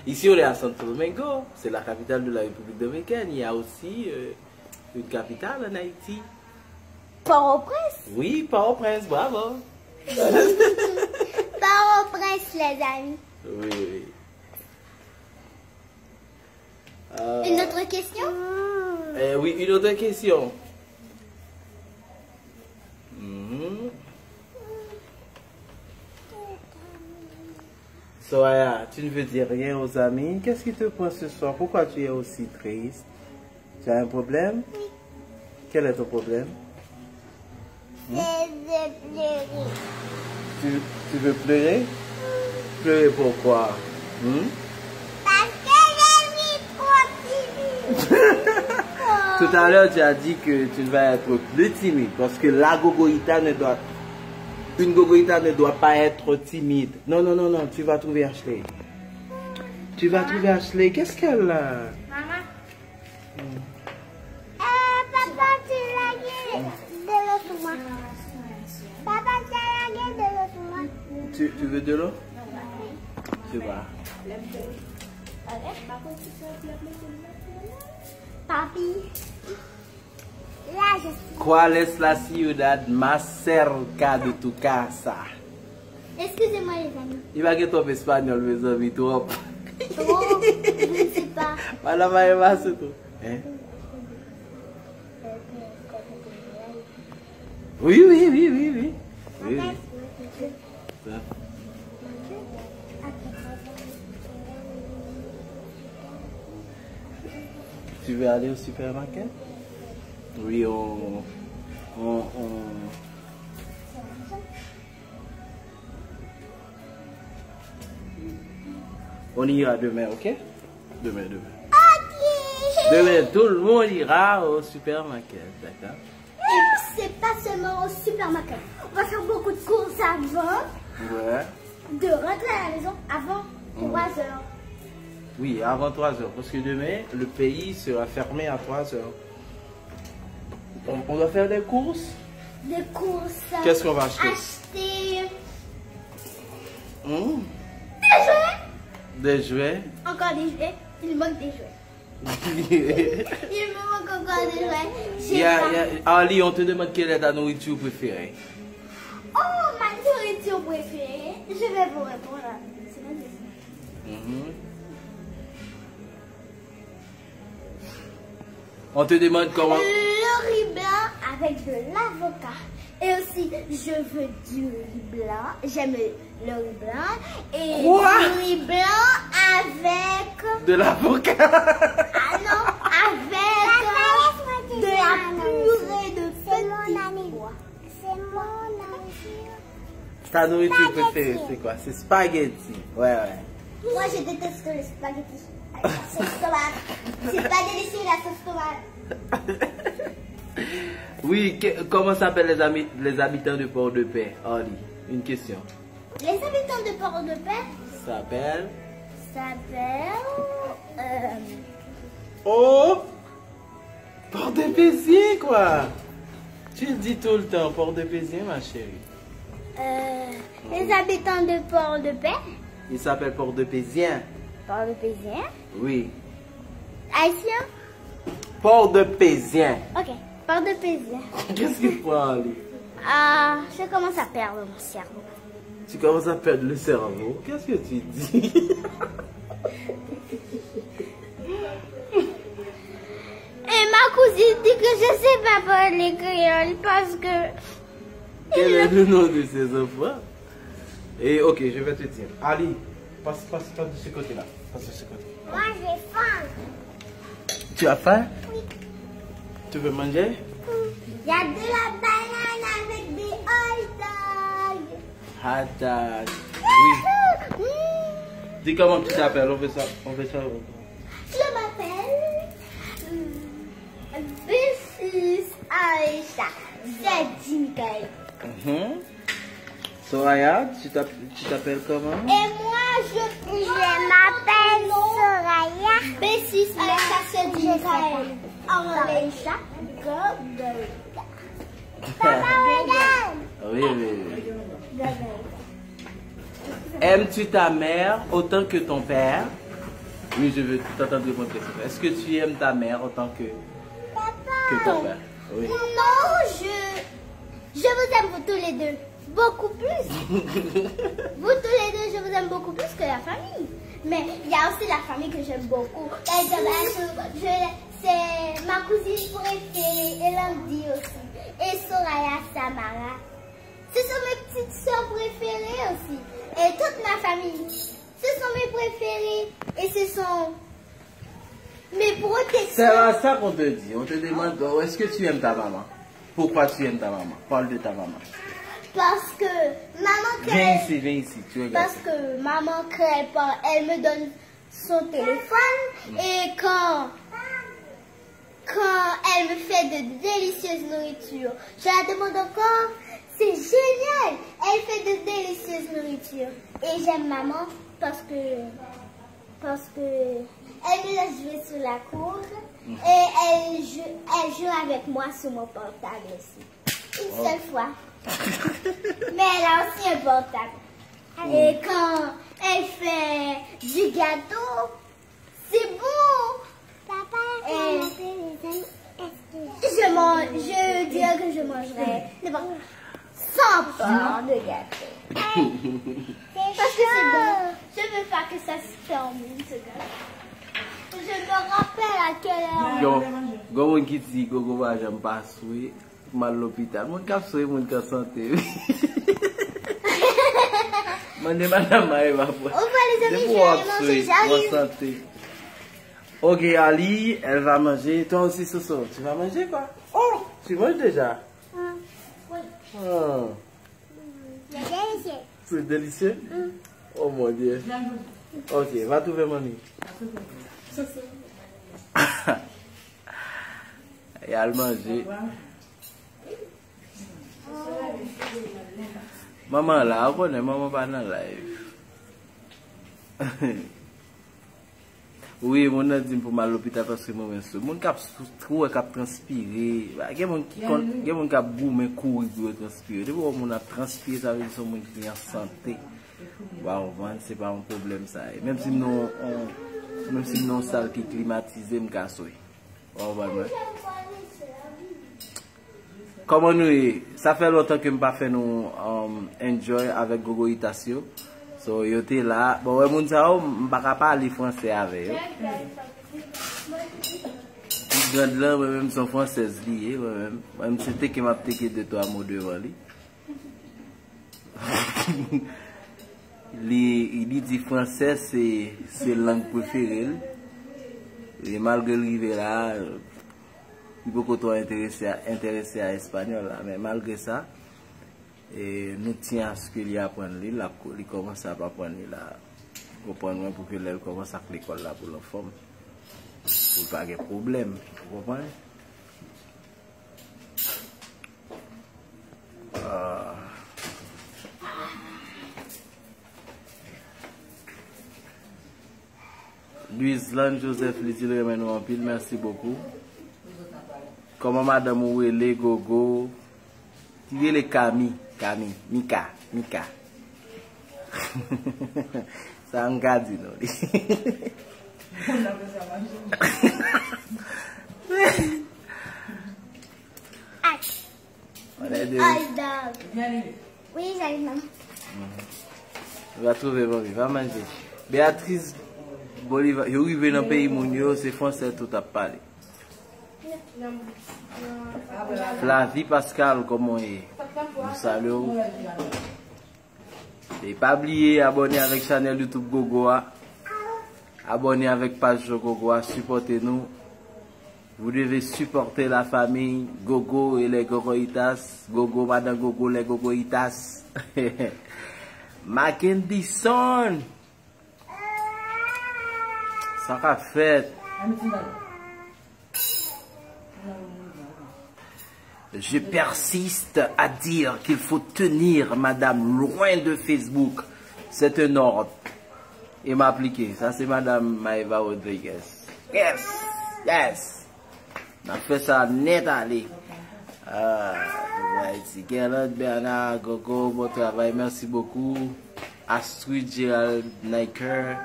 Speaker 1: Ici, on est à Santo Domingo. C'est la capitale de la République dominicaine. Il y a aussi une capitale en Haïti.
Speaker 2: Port-au-Prince.
Speaker 1: Oui, Port-au-Prince. Bravo.
Speaker 2: Port-au-Prince, les amis.
Speaker 1: Oui.
Speaker 2: Une autre question?
Speaker 1: Oui, une autre question. Soya, tu ne veux dire rien aux amis. Qu'est-ce qui te prend ce soir? Pourquoi tu es aussi triste? Tu as un problème?
Speaker 2: Oui.
Speaker 1: Quel est ton problème?
Speaker 2: Je veux pleurer.
Speaker 1: Tu veux pleurer? Pleurer pourquoi?
Speaker 2: Parce que je suis trop timide.
Speaker 1: Tout à l'heure, tu as dit que tu vas être plus timide parce que la gogoïta ne doit... Une gogoïta ne doit pas être timide. Non, non, non, non, tu vas trouver Ashley. Tu vas trouver Ashley. Qu'est-ce qu'elle a?
Speaker 2: Maman. Papa, tu l'as gagné de l'eau sur moi. Papa, tu l'as gagné de l'eau sur moi.
Speaker 1: Tu veux de l'eau? Tu vas.
Speaker 2: Papi. Là, je suis.
Speaker 1: ¿Cuál es la ciudad más cerca de tu casa?
Speaker 2: Excusez-moi, les amis.
Speaker 1: Il va que ton espagnol, mes amis, trop.
Speaker 2: Trop, je ne sais pas.
Speaker 1: Malama es más tú. ¿Eh? Oui, oui, oui, oui, oui. Oui, oui. Ça. Tu veux aller au supermarché? Oui, on ira demain, ok? Demain.
Speaker 2: Ok.
Speaker 1: Demain, tout le monde ira au supermarché, d'accord?
Speaker 2: Et c'est pas seulement au supermarché. On va faire beaucoup de courses avant
Speaker 1: Ouais.
Speaker 2: de rentrer à la maison avant 3 heures.
Speaker 1: Oui, avant 3 heures, parce que demain, le pays sera fermé à 3 heures. On doit faire des courses.
Speaker 2: Des courses.
Speaker 1: Qu'est-ce qu'on va acheter?
Speaker 2: Acheter
Speaker 1: Hmm?
Speaker 2: des jouets.
Speaker 1: Des jouets.
Speaker 2: Encore des jouets. Il manque des jouets. Il me manque encore des jouets.
Speaker 1: Ali, on te demande quelle est ta nourriture préférée.
Speaker 2: Oh, ma nourriture préférée. Je vais vous répondre. C'est ma question.
Speaker 1: On te demande comment...
Speaker 2: Le riz blanc avec de l'avocat. Et aussi, je veux du riz blanc. J'aime le riz blanc. Et
Speaker 1: Quoi?
Speaker 2: du riz blanc avec...
Speaker 1: De l'avocat.
Speaker 2: Ah non, avec de la purée de petits pois. C'est mon ami.
Speaker 1: Ta nourriture préférée, c'est quoi? C'est spaghetti. Ouais.
Speaker 2: Moi, je déteste le spaghetti. La sauce tomate. C'est pas délicieux la sauce tomate.
Speaker 1: Oui, comment s'appellent les habitants de Port-de-Paix, Ali? Une question.
Speaker 2: Les habitants de Port-de-Paix
Speaker 1: S'appellent... Oh! Port-de-Paix, quoi! Tu le dis tout le temps, Port-de-Paix, ma chérie.
Speaker 2: Les habitants de Port-de-Paix.
Speaker 1: Il s'appelle Port-de-Paisien.
Speaker 2: Port-de-Paisien.
Speaker 1: Oui.
Speaker 2: Haïtien.
Speaker 1: Port-de-Paisien.
Speaker 2: Ok, Port-de-Paisien.
Speaker 1: Qu'est-ce qu'il prend, Ali?
Speaker 2: Je commence à perdre mon cerveau.
Speaker 1: Tu commences à perdre le cerveau. Qu'est-ce que tu dis?
Speaker 2: Et ma cousine dit que je sais pas parler créole parce que...
Speaker 1: Quel est le nom de ces enfants? Et ok, je vais te dire. Ali, passe de ce côté-là. Passe de ce côté.
Speaker 2: Moi j'ai faim.
Speaker 1: Tu as faim?
Speaker 2: Oui.
Speaker 1: Tu veux manger?
Speaker 2: Il y a de la banane avec des hot dogs.
Speaker 1: Hot dog. Oui. Dis comment tu t'appelles, on fait ça.
Speaker 2: Je m'appelle Mrs. Aisha. C'est Jingle.
Speaker 1: Soraya, tu t'appelles comment?
Speaker 2: Et moi, je m'appelle Soraya. Mrs. Aisha, c'est Jingle. Aisha, Papa, regarde.
Speaker 1: Oui. Aimes-tu ta mère autant que ton père? Oui, je veux t'entendre répondre à cette question. Est-ce que tu aimes ta mère autant que ton père? Oui.
Speaker 2: Non, je vous aime vous tous les deux. Beaucoup plus. Vous tous les deux, je vous aime beaucoup plus que la famille. Mais il y a aussi la famille que j'aime beaucoup. Par exemple, c'est ma cousine préférée, Elandi aussi. Et Soraya Samara. Ce sont mes petites soeurs préférées aussi. Et toute ma famille. Ce sont mes préférés. Et ce sont mes protections.
Speaker 1: C'est ça qu'on te dit. On te demande, est-ce que tu aimes ta maman? Pourquoi tu aimes ta maman? Parle de ta maman.
Speaker 2: Parce que maman crée.
Speaker 1: Viens ici, tu regardes.
Speaker 2: Parce que maman crée pas. Elle me donne son téléphone. Et quand elle me fait de délicieuses nourritures, je la demande encore. C'est génial. Elle fait de délicieuses nourritures. Et j'aime maman parce que elle me laisse jouer sur la cour. Et elle joue avec moi sur mon portable aussi. Une seule fois. Mais elle a aussi un portable. Et quand elle fait du gâteau, c'est bon. Papa, je dirais que je mangerai 100 ports de gâteau. Parce que c'est bon. Je ne veux pas que ça se termine, ce gâteau. Je me rappelle à quelle heure.
Speaker 1: Gogo qui dit Gogo va jamais pas souiller mal l'hôpital. Mon cap souiller mon cap santé. Mandez madame Maëva.
Speaker 2: Au revoir les amis, je vais aller manger.
Speaker 1: J'arrive. Ok Ali, elle va manger. Toi aussi ce soir, tu vas manger quoi? Oh, tu manges déjà?
Speaker 2: Oui.
Speaker 1: Oh.
Speaker 2: C'est délicieux.
Speaker 1: C'est délicieux? Oh mon Dieu. Ok, va trouver mamie. Et elle manger. Maman là, on connaît maman pas dans live. Oui, mon a dit pour mal à l'hôpital parce que moi je mon cap trop cap transpirer. Il y a mon cap boum courir pour transpirer. Depuis mon a transpirer ça veut dire mon qui en santé. Waouh, c'est pas un problème ça. Même si nous salle qui climatisé me casse. Comment nous ça fait longtemps que me pas fait nous enjoy avec Gogo Itasio. So yo te là, bon ouais moun sa ou m'pa parler français avec yo. Grande là même son française lié même c'était que m'a teke de toi mots devant lui. Il dit français c'est langue préférée. Et malgré l'arrivée là, il peut qu'on soit intéressé à l'espagnol là, mais malgré ça, et nous tenons à ce qu'il apprenne il commence à apprendre là, pour que elle commence à l'école là pour l'enfant, pour pas de problème, vous comprenez? Luislan Joseph Litil Remeno en pile, merci beaucoup. Comment madame Ouele Gogo, tu es les Mika. Ça en garde, non?
Speaker 2: Oui, j'arrive, maman.
Speaker 1: On va trouver, va manger. Béatrice Bolivar, yo arrivé dans le pays mondial, c'est français tout à parler. Flavie Pascal, comment est? Nous saluons. Et pas oublier abonner avec channel YouTube Gogoa. Abonner avec page Gogoa, supportez-nous. Vous devez supporter la famille Gogo et les Gogoitas. Gogo, madame Gogo, les Gogoitas. Mackenzie Son. Ça qu'a fait. Je persiste à dire qu'il faut tenir madame loin de Facebook. C'est un ordre. Et m'appliquer. Ça c'est madame Maëva Rodriguez. Yes. On a fait ça net allez. Gerald Bernard, Gogo, bon travail, merci beaucoup. Astrid Gérald Niker,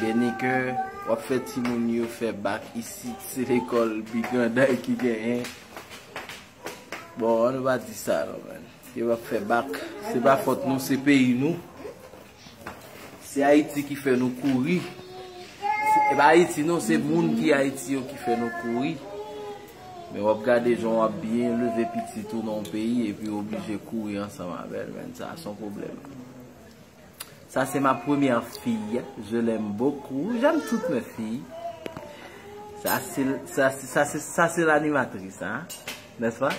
Speaker 1: Niker. On fait Timounio fait bac ici, c'est l'école Biganda qui gagne. Bon, on va dire ça, man. Il va faire bac. C'est pas faute nous, c'est pays nous. c'est Haïti qui fait nous courir. Et bah Haïti non, c'est monde qui Haïti qui fait nous courir. Mais on regarde les gens bien lever petit tout dans le pays et puis obligé de courir ensemble avec elle, ça a son problème. Ça c'est ma première fille, je l'aime beaucoup, j'aime toutes mes filles. Ça c'est l'animatrice, hein, n'est-ce pas?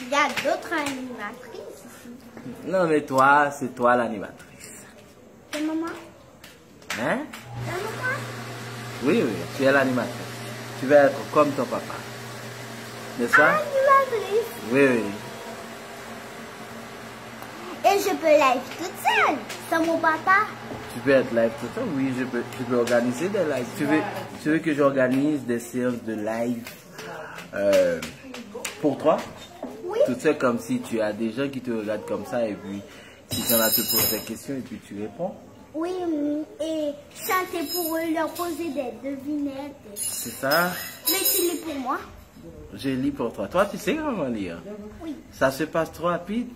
Speaker 2: Il y a d'autres animatrices ici.
Speaker 1: Non mais toi, c'est toi l'animatrice.
Speaker 2: C'est maman?
Speaker 1: Hein?
Speaker 2: C'est maman?
Speaker 1: Oui, tu es l'animatrice. Tu vas être comme ton papa. N'est-ce pas?
Speaker 2: Animatrice.
Speaker 1: Oui.
Speaker 2: Et je peux live toute seule, sans mon papa.
Speaker 1: Tu peux être live tout le temps? Oui, je peux organiser des lives. Tu veux que j'organise des séances de live pour toi?
Speaker 2: Oui.
Speaker 1: Tout ça comme si tu as des gens qui te regardent comme ça et puis si tu en as te poser des questions et puis tu réponds.
Speaker 2: Oui, et chanter pour eux, leur poser des devinettes.
Speaker 1: C'est ça?
Speaker 2: Mais tu lis pour moi?
Speaker 1: Je lis pour toi. Toi, tu sais comment lire?
Speaker 2: Oui.
Speaker 1: Ça se passe trop rapide?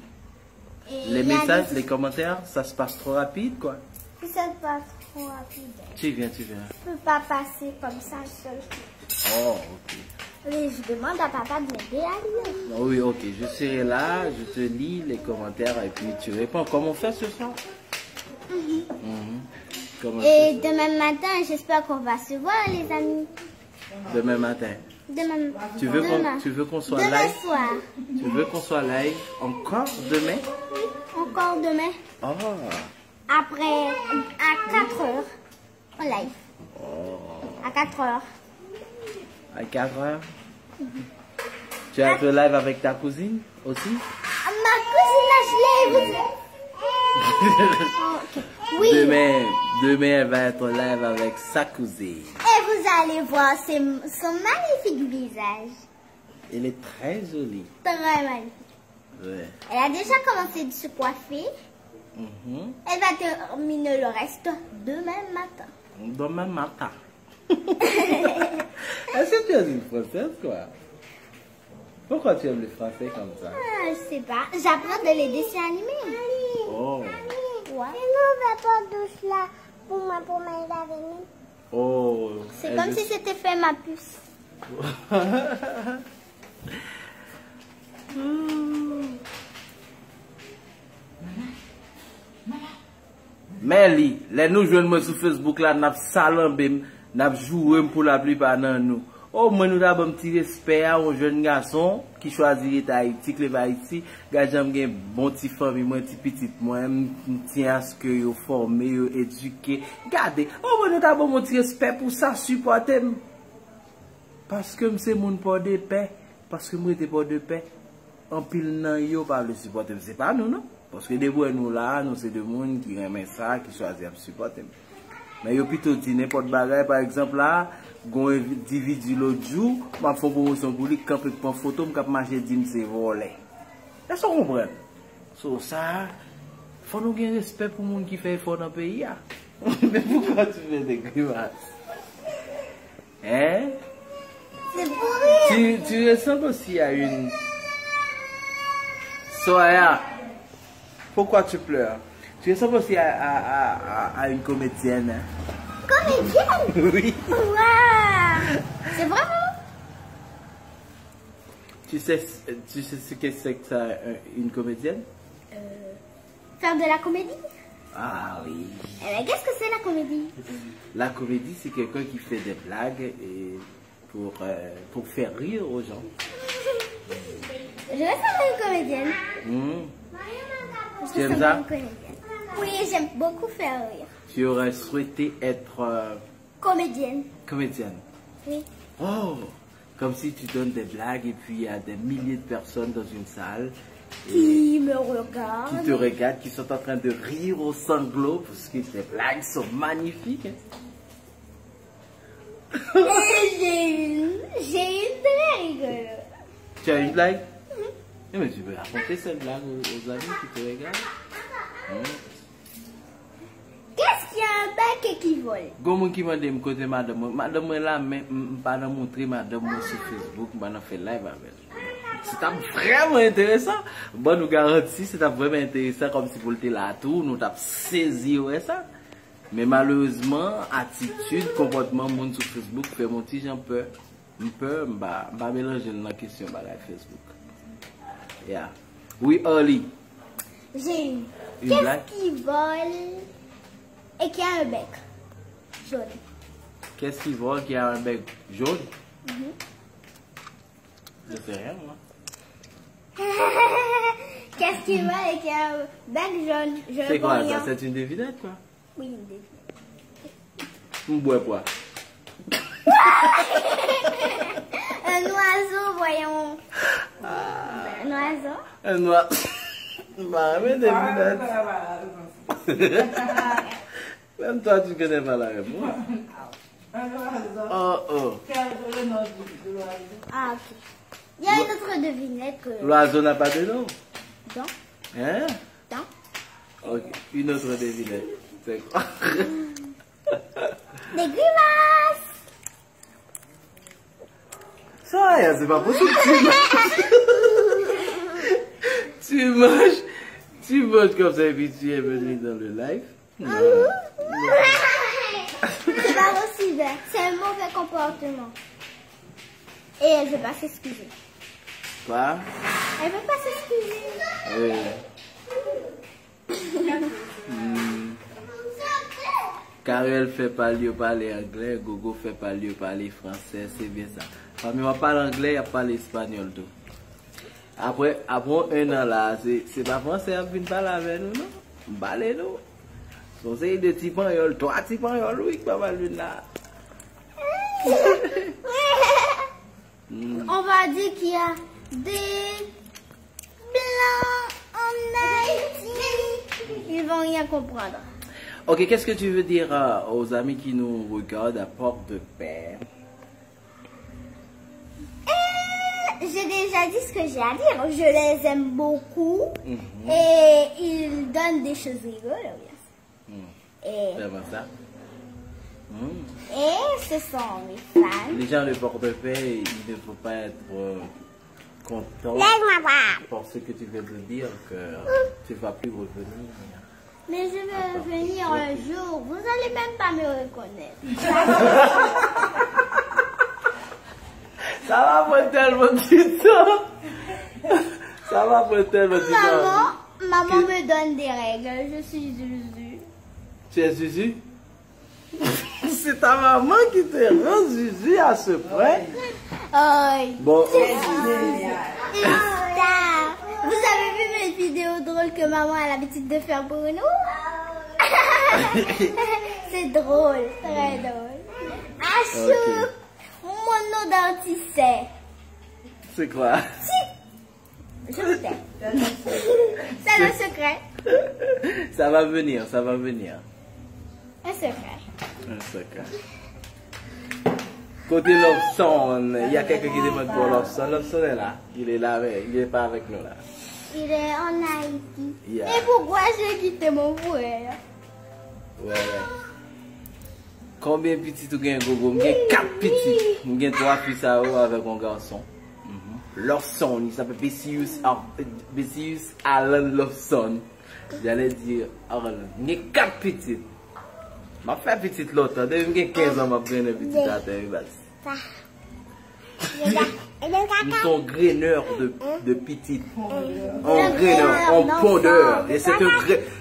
Speaker 2: Et
Speaker 1: Les messages, les commentaires, ça se passe trop rapide, quoi?
Speaker 2: Si ça se passe trop rapide,
Speaker 1: Tu viens.
Speaker 2: je peux pas passer comme ça seul.
Speaker 1: Oh, ok.
Speaker 2: Mais je demande à papa de m'aider à lire.
Speaker 1: Oui, ok. Je serai là, je te lis les commentaires et puis tu réponds. Comment on fait ce soir? Comment
Speaker 2: Et demain matin, j'espère qu'on va se voir, les amis.
Speaker 1: Demain matin.
Speaker 2: Demain.
Speaker 1: Tu veux qu'on soit
Speaker 2: Demain
Speaker 1: live?
Speaker 2: soir.
Speaker 1: Tu veux qu'on soit live encore demain?
Speaker 2: Oui, encore demain.
Speaker 1: Oh.
Speaker 2: Après, à 4 heures, en live. À 4 heures.
Speaker 1: À 4 heures? Tu as fait live avec ta cousine aussi?
Speaker 2: Ma cousine, je l'ai. Ok. Oui.
Speaker 1: Demain, elle va être live avec sa cousine.
Speaker 2: Et vous allez voir son magnifique visage.
Speaker 1: Elle est très jolie.
Speaker 2: Très magnifique.
Speaker 1: Ouais.
Speaker 2: Elle a déjà commencé de se coiffer. Elle va terminer le reste demain matin.
Speaker 1: Demain matin. Est-ce que tu es une Française, quoi? Pourquoi tu aimes les Français comme ça?
Speaker 2: Je sais pas. J'apprends de les dessins animés.
Speaker 1: Oh.
Speaker 2: Ouais. Et non, on va pas douce là pour moi, pour m'aider avec nous.
Speaker 1: Oh.
Speaker 2: C'est comme si c'était fait ma puce.
Speaker 1: Mais les nous jouons sur Facebook là, n'a salambé, n'a joué pour la plupart de nous. Oh, moi nous avons un petit respect à un jeune garçon qui choisit Haïti, qui va Haïti. J'aime bien bon petit famille, moi petit petit, moi tiens à ce que yo formé, yo éduqué. Regardez, oh moi nous avons un petit respect pour ça supporter. Parce que c'est mon port de paix, parce que moi j'étais port de paix. En pile nan yo pas le supporter, c'est pas nous non. Parce que des fois nous là, nous c'est des monde qui aiment ça, qui choisissent à supporter. Mais yo plutôt dit n'importe bagaille, par exemple là, gon individu l'autre jour, m'a fait promotion pour lui camper prendre photo, m'a marcher dit c'est volé. Est-ce qu'on comprend? So ça, faut nous gagner respect pour monde qui fait effort dans le pays. Mais pourquoi tu fais des grimaces? Hein?
Speaker 2: C'est pour rire.
Speaker 1: Tu ressens aussi à une Soya, pourquoi tu pleures? Tu ressembles aussi à une comédienne. Hein?
Speaker 2: Comédienne?
Speaker 1: Oui.
Speaker 2: Waouh! C'est vraiment?
Speaker 1: Tu sais ce que c'est que ça, une comédienne?
Speaker 2: Faire de la comédie?
Speaker 1: Ah oui.
Speaker 2: Qu'est-ce que c'est la comédie?
Speaker 1: La comédie, c'est quelqu'un qui fait des blagues et pour faire rire aux gens.
Speaker 2: Je ressemble à une comédienne.
Speaker 1: Tu aimes ça?
Speaker 2: Oui, j'aime beaucoup faire rire.
Speaker 1: Tu aurais souhaité être
Speaker 2: comédienne.
Speaker 1: Comédienne?
Speaker 2: Oui.
Speaker 1: Oh! Comme si tu donnes des blagues et puis il y a des milliers de personnes dans une salle.
Speaker 2: Qui me regardent.
Speaker 1: Qui te regardent, qui sont en train de rire au sanglot parce que tes blagues sont magnifiques.
Speaker 2: Et j'ai une très rigolote.
Speaker 1: Tu as une blague? Mais tu peux raconter cette blague aux amis qui te regardent.
Speaker 2: Qu'est-ce qu'il y a un bec qui vole?
Speaker 1: Comment qui m'a dit côté madame? Madame est là, mais je ne pas montrer madame sur Facebook, je vais faire live avec. C'est vraiment intéressant. Bon, nous garantis, c'est vraiment intéressant comme si vous étiez là tout, nous avons saisi ça. Mais malheureusement, attitude, comportement, monde sur Facebook fait mon petit j'en peur. M'a mélanger dans la question de Facebook. Yeah. Oui, Oli.
Speaker 2: J'ai une.
Speaker 1: Une blague?
Speaker 2: Qu'est-ce qui vole et qui a un bec jaune?
Speaker 1: Qu'est-ce qui vole qui a un bec jaune? Je sais rien, moi.
Speaker 2: Qu'est-ce qui vole et qui a un bec jaune? Je
Speaker 1: C'est quoi
Speaker 2: réponds
Speaker 1: ça?
Speaker 2: rien.
Speaker 1: C'est une devinette, quoi?
Speaker 2: Oui, une devinette.
Speaker 1: On boit quoi?
Speaker 2: Un oiseau, voyons. Un oiseau.
Speaker 1: Un oiseau. Bah, mais devinette. Même toi, tu connais pas la réponse. Oh, oh.
Speaker 2: Ah, ok. Il y a une autre devinette que...
Speaker 1: L'oiseau n'a pas de nom.
Speaker 2: Non.
Speaker 1: Hein?
Speaker 2: Non.
Speaker 1: Ok. Une autre devinette. C'est quoi?
Speaker 2: Des grimaces.
Speaker 1: Ça, c'est pas possible. Tu manges comme ça et puis tu es venu dans le live? Non.
Speaker 2: C'est pas possible. C'est un mauvais comportement. Et elle ne veut pas s'excuser.
Speaker 1: Quoi?
Speaker 2: Elle ne veut pas s'excuser.
Speaker 1: Carole fait parler anglais, Gogo fait parler français, c'est bien ça. Quand on parle anglais, il parle espagnol tout. Après un an là, c'est pas français à venir parler avec nous, non? Balé nous. Donc c'est des petits pagnols, toi petits pagnols, oui, pas mal là.
Speaker 2: On va dire qu'il y a des blancs en Haïti. Ils vont rien comprendre.
Speaker 1: Ok, qu'est-ce que tu veux dire aux amis qui nous regardent à Port-de-Paix?
Speaker 2: J'ai déjà dit ce que j'ai à dire. Je les aime beaucoup. Et ils donnent des choses rigolotes. Et
Speaker 1: ça.
Speaker 2: Et ce sont mes fans.
Speaker 1: Les gens de Port-de-Paix, il ne faut pas être content pour ce que tu viens de dire que tu ne vas plus revenir.
Speaker 2: Mais je vais revenir un jour. Vous n'allez même pas me reconnaître.
Speaker 1: Ça va pas tellement petit temps. Ça va pas tellement petit temps.
Speaker 2: Maman me donne des règles. Je suis Zuzu.
Speaker 1: Tu es Zuzu? C'est ta maman qui te rend Zuzu à ce point? Bon,
Speaker 2: vous avez vu mes vidéos drôles que maman a l'habitude de faire pour nous? C'est drôle, très drôle. Achou,
Speaker 1: Ok.
Speaker 2: mon nom d'artiste.
Speaker 1: C'est quoi?
Speaker 2: Je vous tais. C'est le secret.
Speaker 1: Ça va venir, ça va venir.
Speaker 2: Un secret.
Speaker 1: Un secret. Côté Lobson, il y a quelqu'un qui demande pour Lobson. Lobson est là. Il est là, il n'est pas avec nous là.
Speaker 2: Il est en Haïti.
Speaker 1: Yeah.
Speaker 2: Et pourquoi j'ai quitté mon frère?
Speaker 1: Ouais. Combien de petits tu gagnes, Gogo? J'ai 4 petits. J'ai 3 fils à eux avec un garçon. Lobson, il s'appelle Bessius Alan Lobson. J'allais dire Alan. J'ai 4 petits. Je fais petite l'autre. Depuis que j'ai 15 ans, je prends une petite à terre. Nous sommes graineurs de petites. En graineur, en pondeur. Et c'est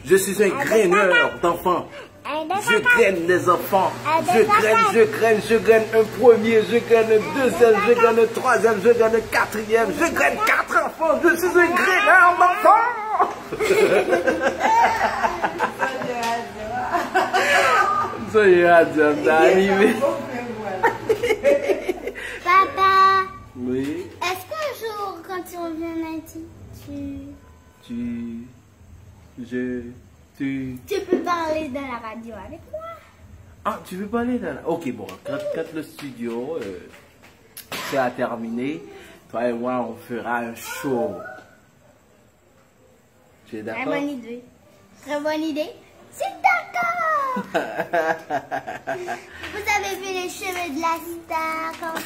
Speaker 1: je suis un graineur d'enfants. Je graine les enfants. Je graine un premier, je graine un deuxième, je graine un troisième, je graine un quatrième. Je graine 4 enfants. Je suis un graineur d'enfants. Ça y est, Adam, t'as arrivé.
Speaker 2: Papa,
Speaker 1: Oui.
Speaker 2: est-ce qu'un jour, quand tu reviens en Haïti, tu peux parler dans la radio avec moi?
Speaker 1: Ah, tu veux parler dans la... Ok, bon, quand le studio sera terminé, toi et moi, on fera un show. Tu es
Speaker 2: Très
Speaker 1: d'accord?
Speaker 2: bonne idée. Très bonne idée. C'est d'accord. Vous avez vu les cheveux de la star. Wow.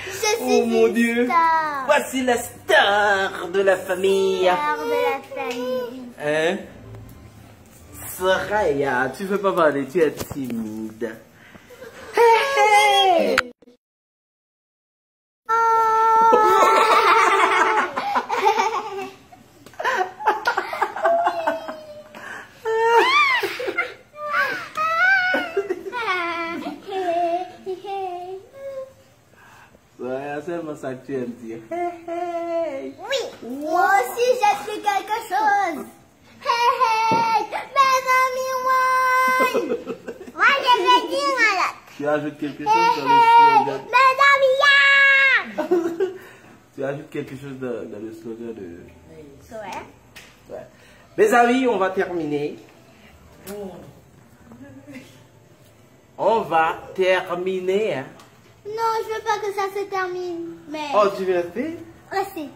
Speaker 2: Je suis
Speaker 1: Oh mon
Speaker 2: une
Speaker 1: Dieu.
Speaker 2: star.
Speaker 3: Voici la star de la famille.
Speaker 2: Star de la famille.
Speaker 1: Hein? Soraya, tu veux pas parler, tu es timide.
Speaker 2: Hey!
Speaker 1: Soraya, seulement ça que tu aimes dire. Hey!
Speaker 2: Oui, moi aussi j'ai fait quelque chose. Hey, hey, mes amis, moi je vais dire alors.
Speaker 1: Tu ajoutes quelque chose dans le slogan.
Speaker 2: Mes amis,
Speaker 1: Tu ajoutes quelque chose dans le slogan de...
Speaker 2: ouais.
Speaker 3: Ouais. Mes amis, on va terminer. On va terminer. Hein.
Speaker 2: Non, je veux pas que ça se termine. Mais...
Speaker 3: Oh, tu veux rester?
Speaker 2: Restez.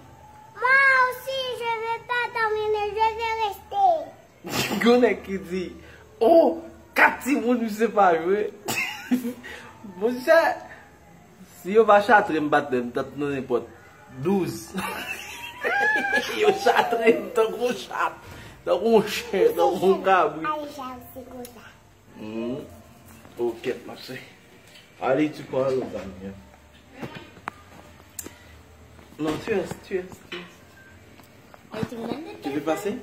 Speaker 2: Moi aussi, je veux pas terminer, je veux rester.
Speaker 3: Gonne qui dit, oh, 4 Timoun ne sait pas jouer. Mon cher, si on va châtrer, je vais n'importe 12. Yo châtrer, dans mon chat, dans mon chien, dans mon cabri.
Speaker 2: Allez, j'ai aussi comme ça.
Speaker 3: Ok, merci. Allez, tu parles aux amis. Non, tu es. Tu veux passer?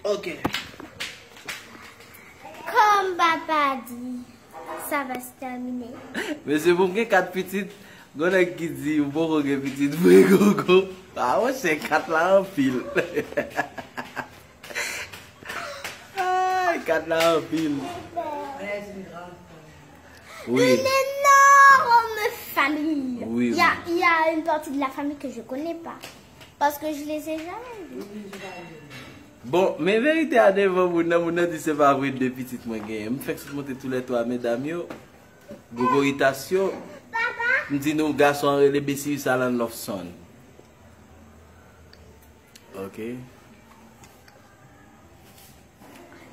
Speaker 3: Ok.
Speaker 2: Comme papa dit, ça va se terminer.
Speaker 1: Mais c'est pour que 4 petites, gonne qui dit, ou pour que petites, vous gogo. Ah ouais, c'est 4 là en fil. 4 là en fil. Oui.
Speaker 2: Une énorme famille.
Speaker 1: Oui,
Speaker 2: Il y a une partie de la famille que je connais pas. Parce que je les ai jamais vus.
Speaker 1: Bon, mais vérité à devant vous, nous dit c'est pas vrai de petites moi gagne. Me fait monter tous les trois mesdames yo. Gogo irritation.
Speaker 2: Papa,
Speaker 1: Me dit nous garçons les Bessie Salon Love Son. OK.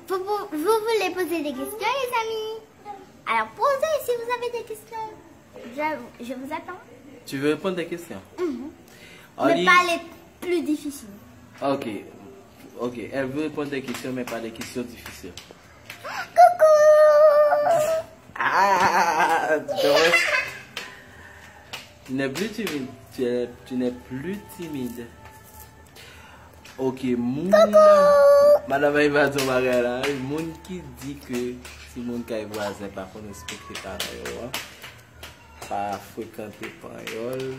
Speaker 2: vous voulez poser des questions, les amis? Alors posez si vous avez des questions. Je vous attends.
Speaker 1: Tu veux répondre des questions?
Speaker 2: Mais pas les plus difficiles.
Speaker 1: OK. OK, elle veut répondre des questions mais pas des questions difficiles.
Speaker 2: Coucou!
Speaker 1: Ah, tu n'es plus timide. Tu n'es plus timide. Ok, Madame Eva Tomarella, le monde qui dit que si mon cas voisin par contre respecter parole, pas fréquenter parole,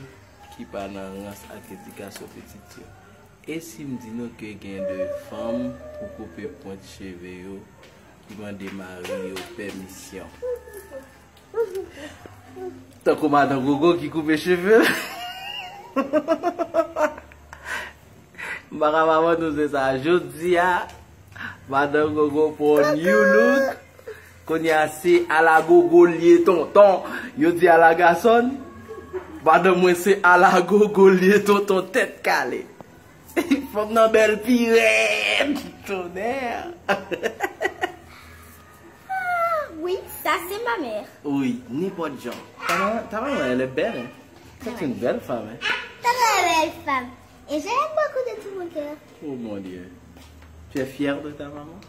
Speaker 1: qui pas dans race avec éducation petite. Et si me dit nous que gain de femmes pour couper point de cheveux qui vont démarrer aux permission. Tant que Madame Gogo qui coupe les cheveux. Maman nous dit ça. Je dis à Madame Gogo pour new look. Qu'on y a assez à la Gogo lié tonton. Je dis à la garçon. Madame moi c'est à la Gogo lié tonton tête calée. Il faut une belle pirate. Tonnerre.
Speaker 2: Oui, ça c'est ma mère.
Speaker 1: Oui, n'importe genre. Ta maman, elle est belle. Hein? C'est une belle femme. Hein?
Speaker 2: Très belle femme. Et je l'aime beaucoup de tout mon cœur.
Speaker 1: Oh mon Dieu. Tu es fière de ta maman?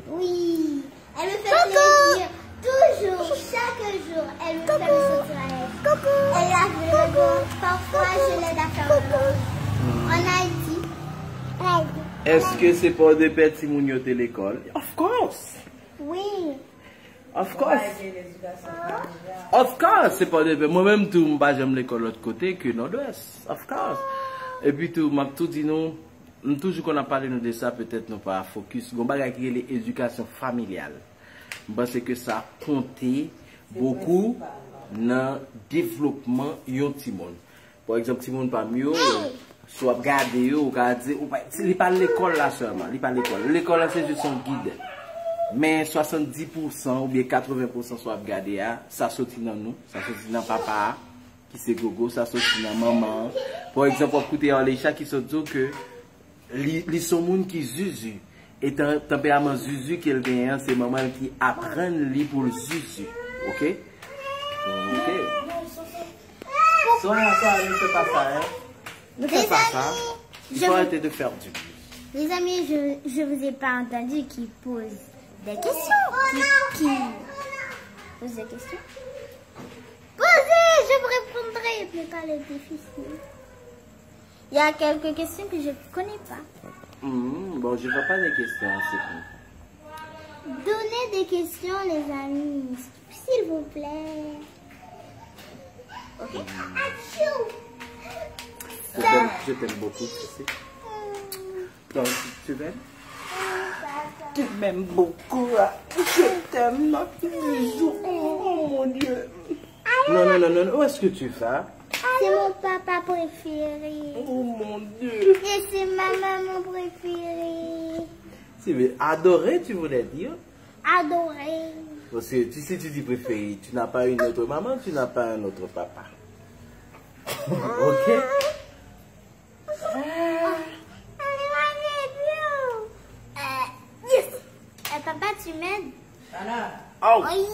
Speaker 2: Oui. Elle me fait plaisir. Toujours, chaque jour, elle me fait me sentir à l'aise. Coucou. Elle lave le rideau. Parfois, je l'aide à faire le linge. En Haïti.
Speaker 1: Est-ce que c'est pour des petits mouniotés l'école? Of course.
Speaker 2: Oui.
Speaker 1: Of course. Of course, c'est pas des petits. Moi-même, tout, j'aime l'école de l'autre côté que nord-ouest. Of course. Et puis tout, m'a tout dit nous, toujours qu'on a parlé de ça, peut-être nous pas focus. On va regarder l'éducation familiale. Parce que ça compte beaucoup dans le développement de Timon. Par exemple, Timon pas mieux, soit regarder ou regarder, il pas l'école là seulement, il pas l'école. L'école là c'est juste son guide. Mais 70% ou bien 80% soit regarder, ça sortit dans nous, ça sortit dans papa. Qui c'est gogo, ça sortit dans maman. Par exemple, écoutez, les chats qui se disent que les sont monde qui zuzu. Et un tempérament zuzu qu'il gagne, c'est maman qui apprend lui pour le zuzu. Ok? Ok. Soit ça, ne fais pas ça, hein? Ne fais pas ça. Il faut arrêter de faire du bruit.
Speaker 2: Les amis, je vous ai pas entendu qui pose des questions. Qui pose des questions? Posez, je vous répondrai, mais pas les difficiles. Il y a quelques questions que je ne connais pas.
Speaker 1: Bon, je ne vois pas des questions, c'est bon.
Speaker 2: Donnez des questions, les amis, s'il vous plaît. Ok?
Speaker 1: Je t'aime beaucoup, tu sais. Donc, tu m'aimes?
Speaker 3: Tu m'aimes beaucoup. Je t'aime. Bisous. Oh mon Dieu.
Speaker 1: Non. Où est-ce que tu vas?
Speaker 2: C'est mon papa préféré.
Speaker 3: Oh mon Dieu.
Speaker 2: Et c'est ma maman préférée.
Speaker 1: C'est adoré, tu voulais dire?
Speaker 2: Adoré.
Speaker 1: Parce que tu sais, tu dis préféré. Tu n'as pas une autre maman, tu n'as pas un autre papa. Ok?
Speaker 2: Yes. Papa, tu m'aides?
Speaker 1: Oh,
Speaker 2: Oui.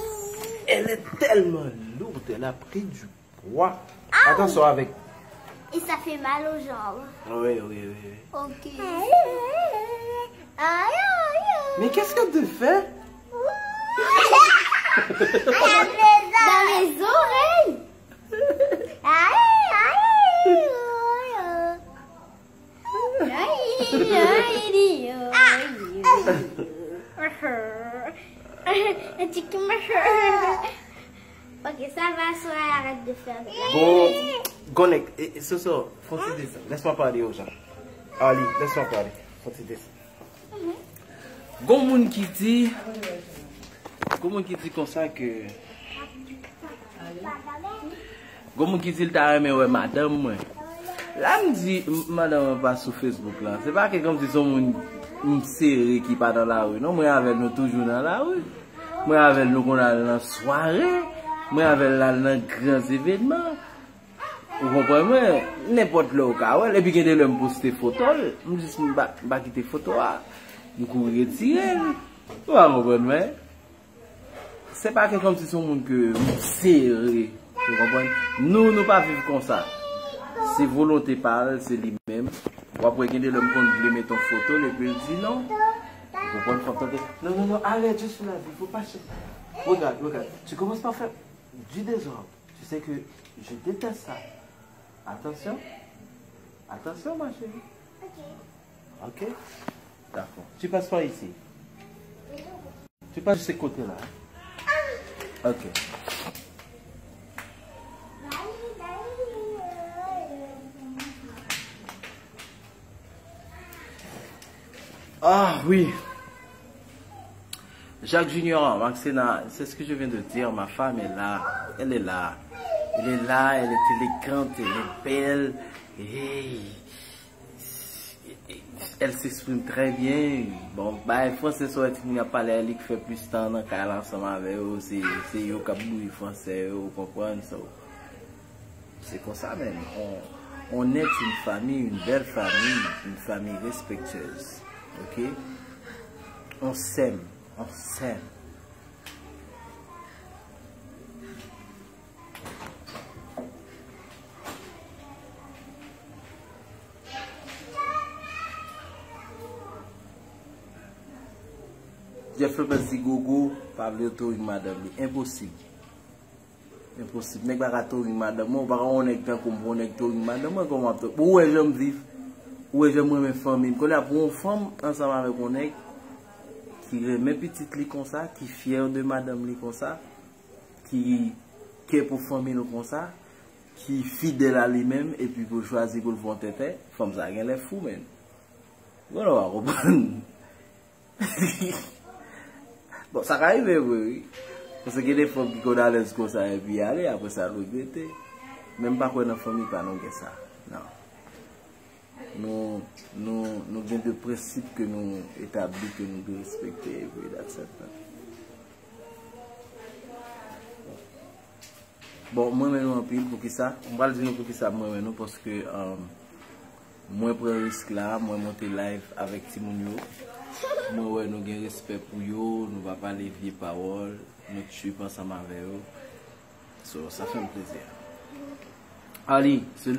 Speaker 1: elle est tellement lourde, elle a pris du poids. Attention avec.
Speaker 2: Et ça fait mal aux jambes.
Speaker 1: Oui.
Speaker 2: Ok.
Speaker 1: Mais qu'est-ce que tu fais?
Speaker 2: Dans les oreilles. Ok, ça va, soit arrête de faire.
Speaker 1: Bon, Gonek, ce soir, faut te dire ça. Laisse-moi parler aux gens. Ali, laisse-moi parler. Faut te dire ça. Gomoun qui dit comme ça que. Gomoun qui dit, t'as aimé, ouais, madame, moi. Là, me dit, madame, pas sur Facebook, là. C'est pas que comme si son une série qui pas dans la rue. Non, moi, avec nous toujours dans la rue. Moi, avec nous, qu'on a dans la soirée. Moi, avec là, dans grands événements. Vous comprenez? N'importe le cas, et puis, quand je me poste des photos, je me dis, je ne vais pas quitter les photos, je vais retirer. Vous comprenez? C'est pas que comme si son monde que serré. Vous comprenez? Nous ne pas vivre comme ça. Si volonté parle, c'est lui-même. Ou après, quand l'homme veut mettre ton photo, le peut dire non. Vous comprenez? Non, arrête, je suis là, il ne faut pas chercher. Regarde. Tu commences par faire du désordre. Tu sais que je déteste ça. Attention, ma chérie. Ok. D'accord. Tu passes par ici. Tu passes de ce côté-là. Ok. Ah oui. Jacques Junior, Maxena, c'est ce que je viens de dire. Ma femme est là. Elle est là. Elle est là, elle est élégante, elle est belle. Elle s'exprime très bien. Bon, bah, il faut que ce soit qu'il n'y a pas l'air qui fait plus de temps dans le cas ensemble avec eux. C'est eux qui ont français, vous comprenez ça. C'est comme ça même. On est une famille, une belle famille, une famille respectueuse. Ok? On s'aime. J'ai fait petit gogo, pas le tour madame. Impossible. N'est pas tour madame. Moi, par on est comme on est tour madame. Comment où est j'aime vivre? Où est j'aime mes familles? Qu'on a pour une femme ensemble avec on est qui est mes petites li comme ça, qui fière de madame li comme ça, qui est pour famille comme ça, qui est fidèle à lui-même et puis pour choisir pour le faire tête, femme ça elle est fou même. Voilà, on va reprendre. Bon, ça arrive, oui. Parce que des femmes qui connaissent à l'aise comme ça et puis aller, après ça, regretter. Même pas qu'on a famille, pas non que ça. Non. Nous avons des principes que nous établis, que nous devons respecter, et puis that's it. Bon, moi, maintenant, en pile, pour qui ça? On va le dire pour qui ça, moi, maintenant, parce que moi, pour le risque là, moi, monter live avec Timounio. Moi, ouais, nous avons respect pour eux, nous ne va pas les vieilles paroles, nous tuons ensemble avec eux. So, ça fait un plaisir. Ali, c'est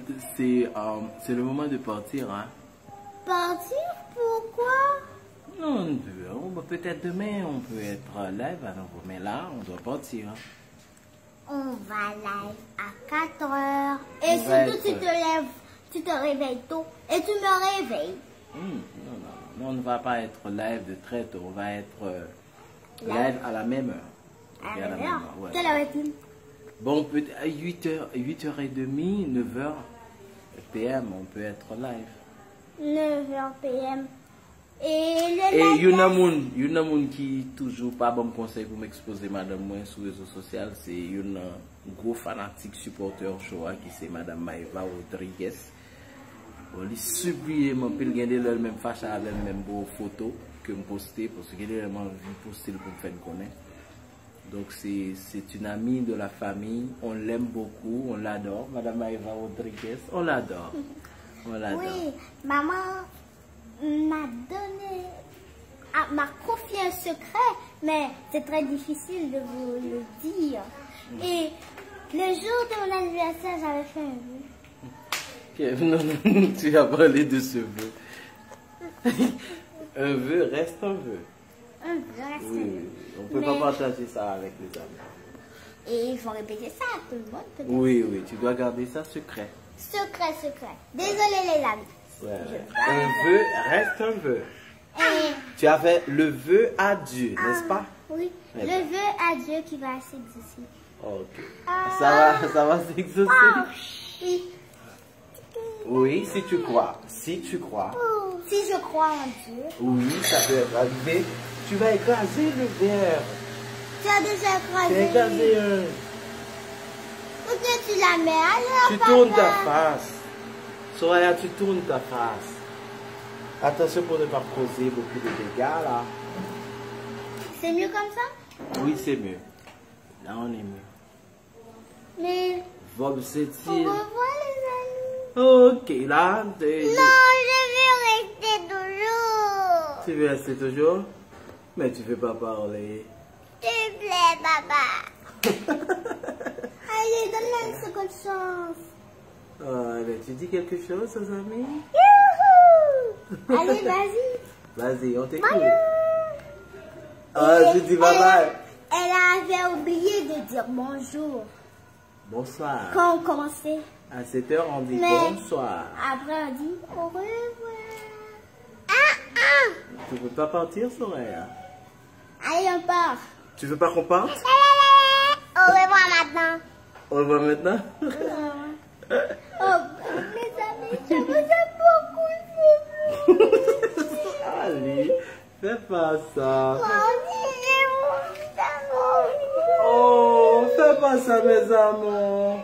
Speaker 1: le moment de partir, hein?
Speaker 2: Partir? Pourquoi?
Speaker 1: Non, peut-être demain on peut être live à nouveau, mais là on doit partir.
Speaker 2: On va live à 4 heures. Et
Speaker 1: On
Speaker 2: surtout tu te réveilles tôt et tu me réveilles.
Speaker 1: Non, on ne va pas être live de très tôt, on va être live à la même heure.
Speaker 2: À
Speaker 1: Et à la même heure, ouais.
Speaker 2: Quelle heure est-il?
Speaker 1: Bon, peut-être à 8h30, 9h PM, on peut être live.
Speaker 2: 9h PM. Et le
Speaker 1: Et
Speaker 2: live.
Speaker 1: il y a un qui toujours pas bon conseil pour m'exposer madame moi sur les réseaux sociaux, c'est un gros fanatique supporter show qui c'est madame Maïva Rodriguez. On lui supplie mon pile gagner le même fâche avec le même beau photo que me poster parce que j'ai vraiment envie de poster pour me faire connaître. Donc c'est une amie de la famille, on l'aime beaucoup, on l'adore, madame Maïva Rodriguez, on l'adore. On l'adore.
Speaker 2: Oui, maman m'a confié un secret, mais c'est très difficile de vous le dire. Et le jour de mon anniversaire, j'avais fait un vœu.
Speaker 1: Non, tu as parlé de ce vœu. Un vœu reste un vœu.
Speaker 2: Un vœu reste un
Speaker 1: Oui,
Speaker 2: vœu.
Speaker 1: on ne peut pas partager ça avec les amis.
Speaker 2: Et il faut répéter ça à tout le monde, peut-être.
Speaker 1: Oui, tu dois garder ça secret.
Speaker 2: Secret. Désolé les amis.
Speaker 1: Ouais. Un vœu reste un vœu.
Speaker 2: Et
Speaker 1: Tu as fait le vœu à Dieu, n'est-ce pas?
Speaker 2: oui,
Speaker 1: Eh
Speaker 2: le
Speaker 1: ben.
Speaker 2: vœu à Dieu qui va s'exaucer.
Speaker 1: Ok. Ça va s'exaucer.
Speaker 2: Oui.
Speaker 1: Oui, si tu crois. Si tu crois.
Speaker 2: Si je crois en Dieu.
Speaker 1: Oui, ça peut arriver. Tu vas écraser le verre.
Speaker 2: Tu as déjà
Speaker 1: Tu as
Speaker 2: écrasé.
Speaker 1: écrasé un.
Speaker 2: Pourquoi tu la mets alors,
Speaker 1: Tu
Speaker 2: papa?
Speaker 1: tournes ta face. Soraya, tu tournes ta face. Attention pour ne pas causer beaucoup de dégâts là.
Speaker 2: C'est mieux comme ça?
Speaker 1: Oui, c'est mieux. Là, on est mieux.
Speaker 2: Mais
Speaker 1: Bob,
Speaker 2: au
Speaker 1: c'est-il.
Speaker 2: revoir les amis.
Speaker 1: Ok, là,
Speaker 2: Non, je veux rester toujours.
Speaker 1: tu veux rester toujours? Mais tu ne veux pas parler.
Speaker 2: S'il te plaît, papa. Allez, donne-moi une seconde chance.
Speaker 1: Mais tu dis quelque chose, aux amis?
Speaker 2: Youhou! Allez, vas-y.
Speaker 1: Vas-y, on t'écoute. Tu dis bye bye.
Speaker 2: Elle avait oublié de dire bonjour
Speaker 1: Bonsoir.
Speaker 2: quand on commençait.
Speaker 1: À 7h, on dit
Speaker 2: Mais-
Speaker 1: bonsoir.
Speaker 2: Après, on dit au revoir.
Speaker 1: Tu veux pas partir, Soraya?
Speaker 2: Allez, on part.
Speaker 1: Tu veux pas qu'on parte?
Speaker 2: Au revoir maintenant.
Speaker 1: On le voit maintenant?
Speaker 2: Oh, mes amis, je vous aime beaucoup.
Speaker 1: Allez, fais pas ça.
Speaker 2: Oh,
Speaker 1: Oh, fais pas ça, mes amours.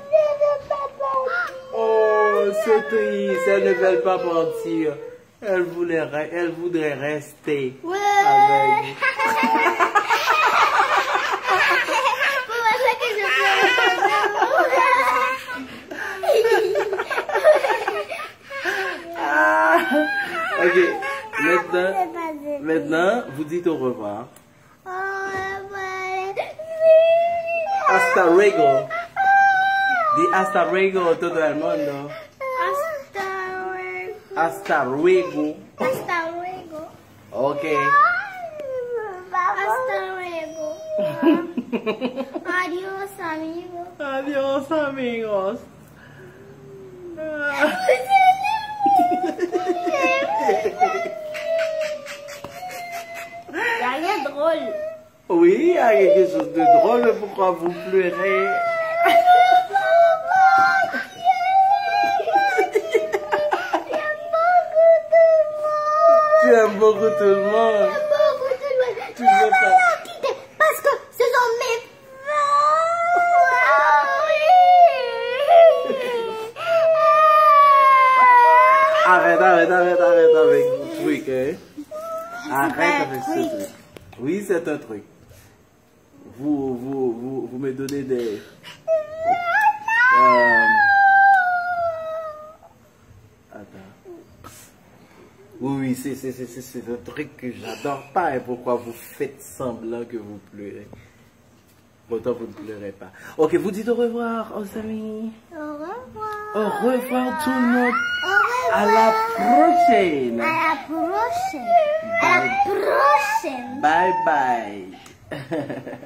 Speaker 1: Oh, c'est triste. Elles ne veulent pas partir. Elles voudraient rester
Speaker 2: ouais.
Speaker 1: avec nous.
Speaker 2: Comment ça que je
Speaker 1: Ah, ok, maintenant, vous dites au revoir. Hasta luego. Di hasta luego todo el mundo. Hasta luego.
Speaker 2: Hasta luego.
Speaker 1: Ok.
Speaker 2: Hasta luego. Adiós, amigo.
Speaker 1: Adiós, amigos.
Speaker 2: Y a rien de drôle.
Speaker 1: Oui, il y a quelque chose de drôle. Pourquoi vous pleurez? Tu aimes beaucoup tout le monde. Tu veux pas.
Speaker 2: Parce que ce sont mes
Speaker 1: Arrête avec le truc, hein. Arrête avec ce truc. Oui, c'est un truc. Vous me donnez des... Attends. Oui, c'est un truc que j'adore pas. Et pourquoi vous faites semblant que vous pleurez? Pourtant, vous ne pleurez pas. Ok, vous dites au revoir aux amis.
Speaker 2: Au revoir.
Speaker 1: Au revoir tout le monde.
Speaker 2: Au revoir.
Speaker 1: À la prochaine.
Speaker 2: À la prochaine. À la prochaine.
Speaker 1: Bye bye.